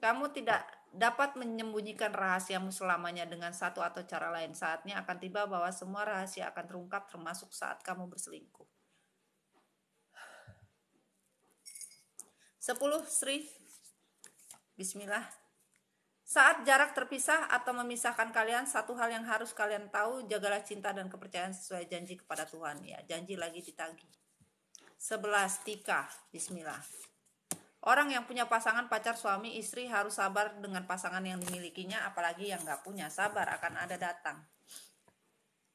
Kamu tidak dapat menyembunyikan rahasiamu selamanya dengan satu atau cara lain. Saatnya akan tiba bahwa semua rahasia akan terungkap, termasuk saat kamu berselingkuh. 10. Sri, bismillah. Saat jarak terpisah atau memisahkan kalian, satu hal yang harus kalian tahu, jagalah cinta dan kepercayaan sesuai janji kepada Tuhan. Ya, janji lagi ditagih. 11. Tika. Bismillah. Orang yang punya pasangan, pacar, suami, istri harus sabar dengan pasangan yang dimilikinya, apalagi yang gak punya. Sabar, akan ada datang.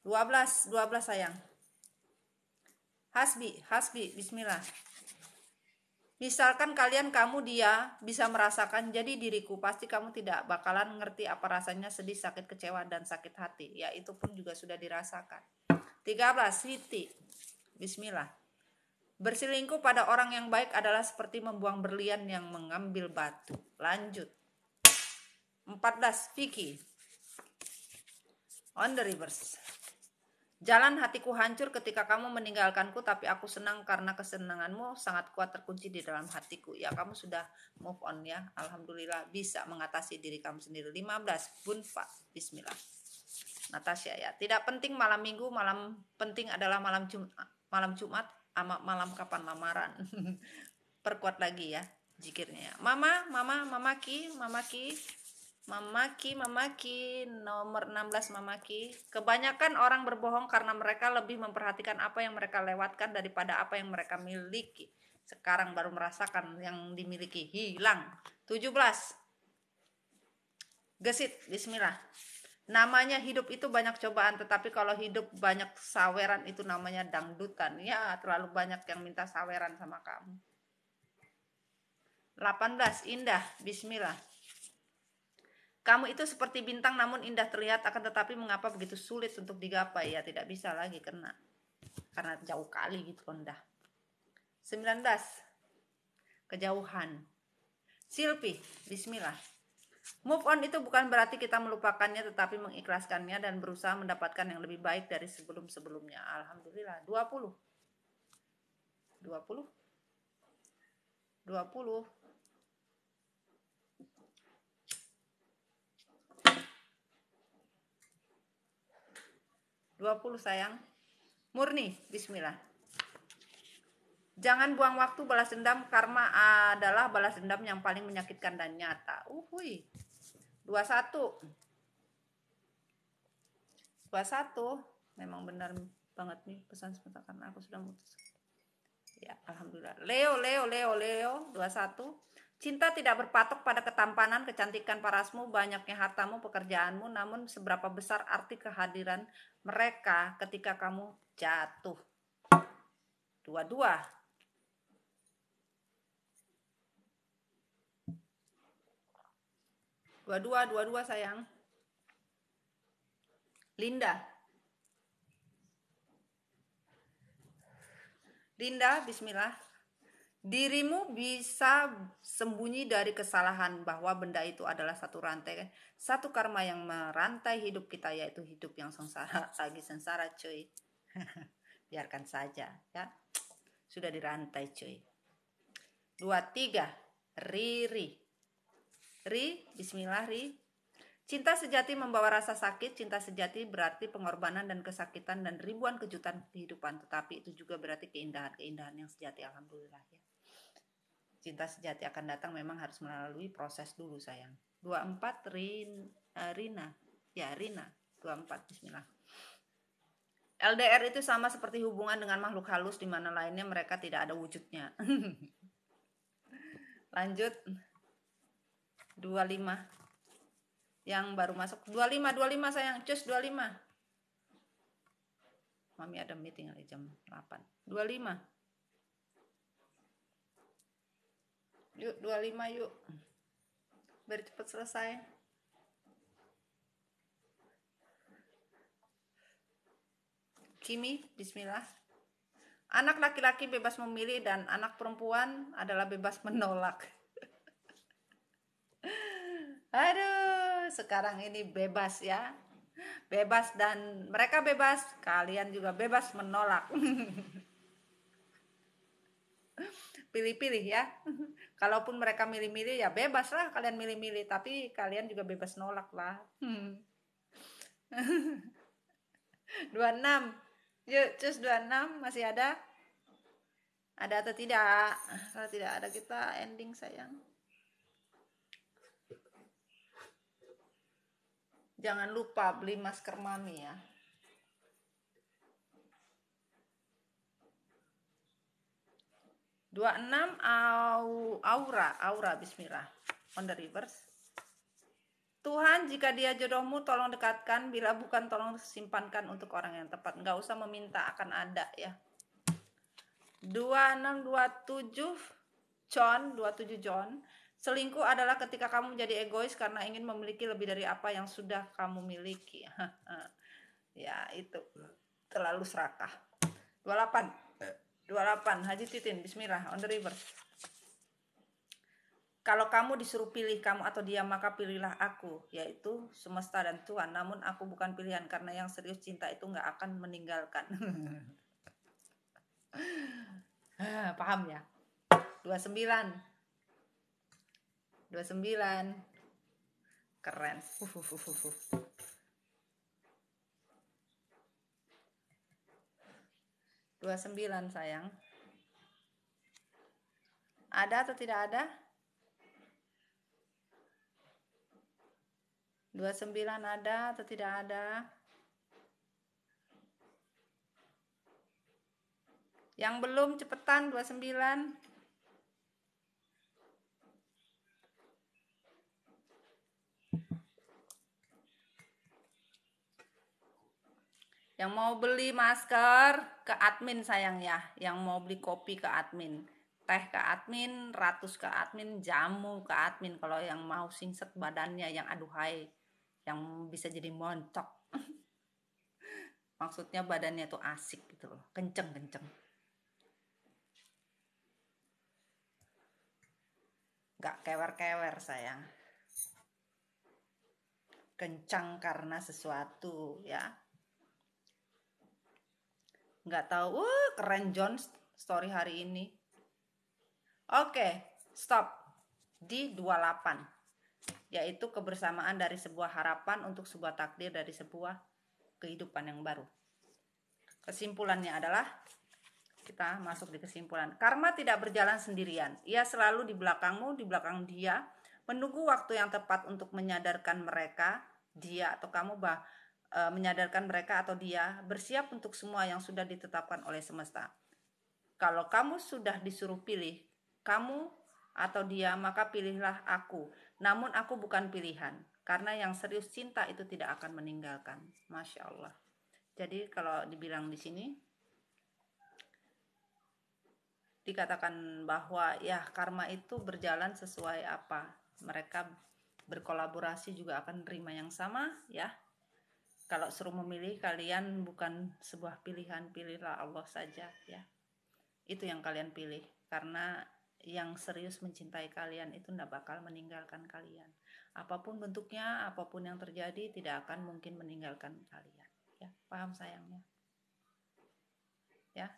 12 sayang. Hasbi. Bismillah. Misalkan kamu, dia bisa merasakan, jadi diriku, pasti kamu tidak bakalan ngerti apa rasanya sedih, sakit, kecewa, dan sakit hati. Ya, itu pun juga sudah dirasakan. 13. Siti. Bismillah. Berselingkuh pada orang yang baik adalah seperti membuang berlian yang mengambil batu. Lanjut. 14. Vicky. On the reverse. Jalan hatiku hancur ketika kamu meninggalkanku, tapi aku senang karena kesenanganmu sangat kuat terkunci di dalam hatiku. Ya, kamu sudah move on ya. Alhamdulillah bisa mengatasi diri kamu sendiri. 15. Bunfa. Bismillah. Natasha ya. Tidak penting malam minggu, malam penting adalah malam Jumat, malam kapan lamaran. Perkuat lagi ya zikirnya. Mamaki, nomor 16 Mamaki. Kebanyakan orang berbohong karena mereka lebih memperhatikan apa yang mereka lewatkan daripada apa yang mereka miliki. Sekarang baru merasakan yang dimiliki hilang. 17. Gesit. Bismillah. Namanya hidup itu banyak cobaan, tetapi kalau hidup banyak saweran itu namanya dangdutan. Ya, terlalu banyak yang minta saweran sama kamu. 18. Indah. Bismillah. Kamu itu seperti bintang namun indah terlihat, akan tetapi mengapa begitu sulit untuk digapai? Ya, tidak bisa lagi karena jauh kali gitu rendah. 19. Kejauhan. Silpi. Bismillah. Move on itu bukan berarti kita melupakannya, tetapi mengikhlaskannya dan berusaha mendapatkan yang lebih baik dari sebelum-sebelumnya. Alhamdulillah. 20. 20 sayang. Murni. Bismillah. Jangan buang waktu balas dendam, karma adalah balas dendam yang paling menyakitkan dan nyata. 21. Memang benar banget nih pesan sebentar karena aku sudah mutus. Ya, alhamdulillah. Leo. 21. Cinta tidak berpatok pada ketampanan, kecantikan parasmu, banyaknya hartamu, pekerjaanmu, namun seberapa besar arti kehadiran mereka ketika kamu jatuh. 22 sayang. Linda. Bismillah. Dirimu bisa sembunyi dari kesalahan bahwa benda itu adalah satu rantai, satu karma yang merantai hidup kita, yaitu hidup yang sengsara, lagi sengsara cuy. Biarkan saja ya, sudah dirantai cuy. 23. Riri. Bismillah. Cinta sejati membawa rasa sakit. Cinta sejati berarti pengorbanan dan kesakitan dan ribuan kejutan kehidupan, tetapi itu juga berarti keindahan yang sejati. Alhamdulillah ya. Cinta sejati akan datang, memang harus melalui proses dulu sayang. 24. Rina. 24. Bismillah. LDR itu sama seperti hubungan dengan makhluk halus, di mana lainnya mereka tidak ada wujudnya. Lanjut. 25. Yang baru masuk. 25 sayang. Cus 25. Mami ada meeting hari jam 8. 25. Yuk 25 yuk. Biar cepat selesai. Kimi. Bismillah. Anak laki-laki bebas memilih dan anak perempuan adalah bebas menolak. Aduh, sekarang ini bebas ya. Bebas, dan mereka bebas, kalian juga bebas menolak. Pilih-pilih ya. Kalaupun mereka milih-milih ya bebas lah kalian milih-milih, tapi kalian juga bebas nolak lah. 26. Yuk, cus 26 masih ada? Ada atau tidak? Kalau tidak ada kita ending sayang. Jangan lupa beli masker mami ya. Dua enam Aura bismillah. On the reverse. Tuhan, jika dia jodohmu tolong dekatkan, bila bukan tolong simpankan untuk orang yang tepat. Nggak usah meminta, akan ada ya. 2627 John. Selingkuh adalah ketika kamu menjadi egois karena ingin memiliki lebih dari apa yang sudah kamu miliki. Ya, itu terlalu serakah. 28 Haji Titin, bismillah, on the reverse. Kalau kamu disuruh pilih kamu atau dia, maka pilihlah aku, yaitu semesta dan Tuhan. Namun aku bukan pilihan, karena yang serius cinta itu nggak akan meninggalkan. Paham ya? 29 keren. 29 sayang. Ada atau tidak ada? 29 ada atau tidak ada? Yang belum cepetan 29. Yang mau beli masker ke admin sayang ya. Yang mau beli kopi ke admin, teh ke admin, ratus ke admin, jamu ke admin. Kalau yang mau singset badannya, yang aduhai, yang bisa jadi montok. Maksudnya badannya tuh asik gitu loh, kenceng. Gak kewer-kewer sayang. Kencang karena sesuatu ya. Nggak tahu, keren John story hari ini. Oke, stop di 28, yaitu kebersamaan dari sebuah harapan untuk sebuah takdir dari sebuah kehidupan yang baru. Kesimpulannya adalah, kita masuk di kesimpulan. Karma tidak berjalan sendirian. Ia selalu di belakangmu, di belakang dia, menunggu waktu yang tepat untuk menyadarkan mereka, dia atau kamu menyadarkan mereka atau dia bersiap untuk semua yang sudah ditetapkan oleh semesta. Kalau kamu sudah disuruh pilih, kamu atau dia, maka pilihlah aku. Namun aku bukan pilihan, karena yang serius cinta itu tidak akan meninggalkan. Masya Allah. Jadi kalau dibilang di sini, dikatakan bahwa ya karma itu berjalan sesuai apa mereka berkolaborasi juga akan menerima yang sama ya. Kalau suruh memilih, kalian bukan sebuah pilihan, pilihlah Allah saja ya. Itu yang kalian pilih, karena yang serius mencintai kalian itu tidak bakal meninggalkan kalian. Apapun bentuknya, apapun yang terjadi, tidak akan mungkin meninggalkan kalian ya. Paham sayangnya ya.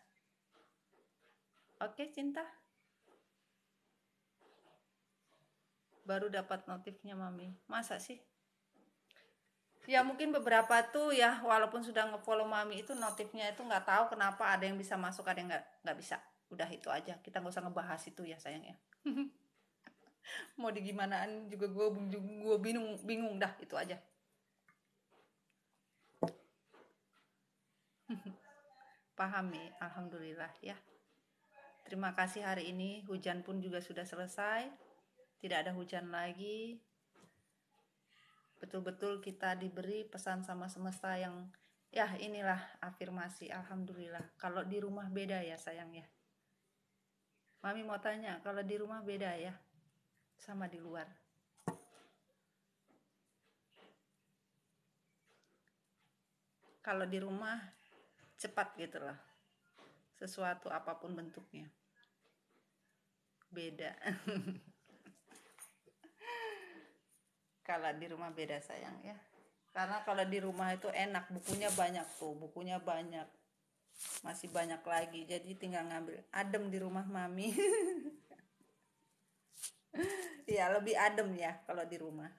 Oke cinta, baru dapat notifnya mami. Masa sih? Ya mungkin beberapa tuh ya, walaupun sudah ngefollow mami itu notifnya itu nggak tahu kenapa ada yang bisa masuk, ada yang nggak bisa. Udah itu aja, kita nggak usah ngebahas itu ya sayang ya. Mau digimanaan juga gue bingung dah, itu aja. Pahami, alhamdulillah ya. Terima kasih hari ini, hujan pun juga sudah selesai, tidak ada hujan lagi. Betul-betul kita diberi pesan sama semesta yang ya inilah afirmasi, alhamdulillah. Kalau di rumah beda ya sayang ya. Mami mau tanya, kalau di rumah beda ya sama di luar? Kalau di rumah cepat gitu loh, sesuatu apapun bentuknya beda. Kalau di rumah beda sayang ya, karena kalau di rumah itu enak, bukunya banyak tuh, bukunya banyak, masih banyak lagi, jadi tinggal ngambil. Adem di rumah mami. Ya lebih adem ya kalau di rumah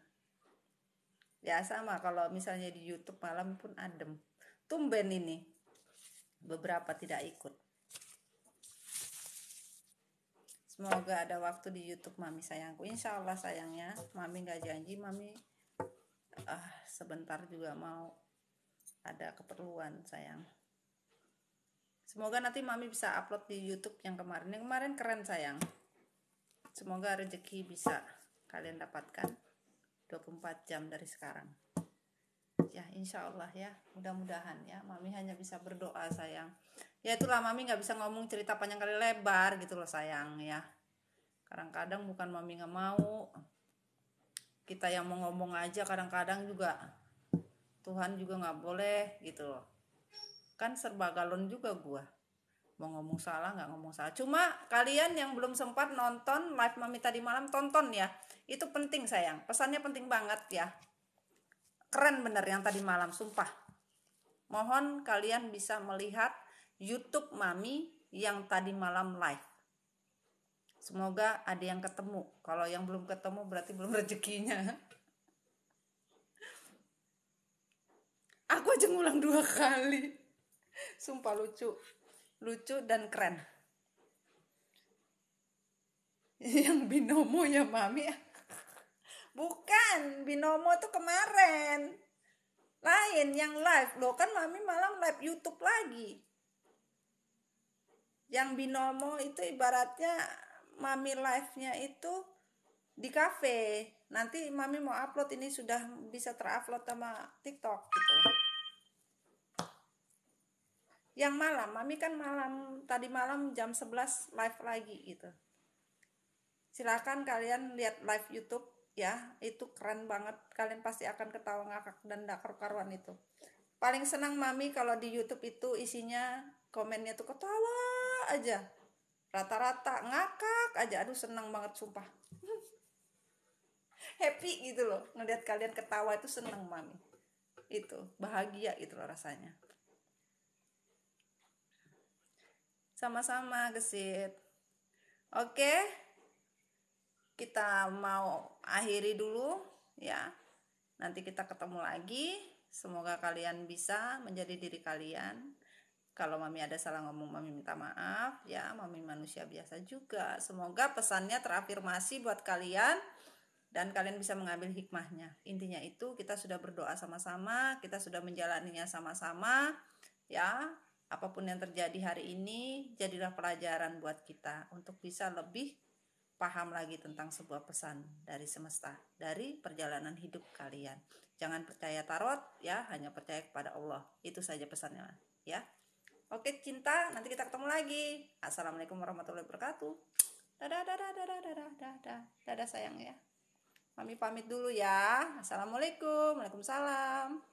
ya. Sama kalau misalnya di YouTube malam pun adem. Tumben ini beberapa tidak ikut. Semoga ada waktu di YouTube mami sayangku. Insya Allah sayangnya, mami gak janji, mami sebentar juga mau ada keperluan sayang. Semoga nanti mami bisa upload di YouTube yang kemarin. Yang kemarin keren sayang. Semoga rezeki bisa kalian dapatkan 24 jam dari sekarang. Ya insya Allah ya, mudah-mudahan ya. Mami hanya bisa berdoa sayang. Ya itulah, mami nggak bisa ngomong cerita panjang kali lebar gitu loh sayang ya. Kadang-kadang bukan mami nggak mau, kita yang mau ngomong aja kadang-kadang juga Tuhan juga nggak boleh gitu loh. Kan serba galon juga gua, mau ngomong salah nggak ngomong salah. Cuma kalian yang belum sempat nonton live mami tadi malam, tonton ya, itu penting sayang, pesannya penting banget ya. Keren bener yang tadi malam, sumpah. Mohon kalian bisa melihat YouTube mami yang tadi malam live. Semoga ada yang ketemu. Kalau yang belum ketemu berarti belum rezekinya. Aku aja ngulang 2 kali. Sumpah lucu. Lucu dan keren. Yang binomo ya mami. Bukan, binomo tuh kemarin. Lain yang live. Loh kan mami malam live YouTube lagi. Yang binomo itu ibaratnya mami live-nya itu di cafe. Nanti mami mau upload, ini sudah bisa terupload sama TikTok gitu. Yang malam, mami kan tadi malam jam 11 live lagi gitu. Silakan kalian lihat live YouTube ya, itu keren banget. Kalian pasti akan ketawa ngakak dan gak karu-karuan itu. Paling senang mami kalau di YouTube itu isinya komennya tuh ketawa aja. Rata-rata ngakak aja. Aduh senang banget sumpah. Happy gitu loh. Ngeliat kalian ketawa itu senang mami. Itu bahagia gitu loh rasanya. Sama-sama gesit. Oke, kita mau akhiri dulu ya. Nanti kita ketemu lagi. Semoga kalian bisa menjadi diri kalian. Kalau mami ada salah ngomong, mami minta maaf ya. Mami manusia biasa juga. Semoga pesannya terafirmasi buat kalian dan kalian bisa mengambil hikmahnya. Intinya itu kita sudah berdoa sama-sama, kita sudah menjalaninya sama-sama ya. Apapun yang terjadi hari ini jadilah pelajaran buat kita untuk bisa lebih paham lagi tentang sebuah pesan dari semesta, dari perjalanan hidup kalian. Jangan percaya tarot ya, hanya percaya kepada Allah. Itu saja pesannya ya. Oke cinta, nanti kita ketemu lagi. Assalamualaikum warahmatullahi wabarakatuh. Dadah dadah dadah dadah dadah dadah sayang ya. Mami pamit dulu ya. Assalamualaikum. Waalaikumsalam.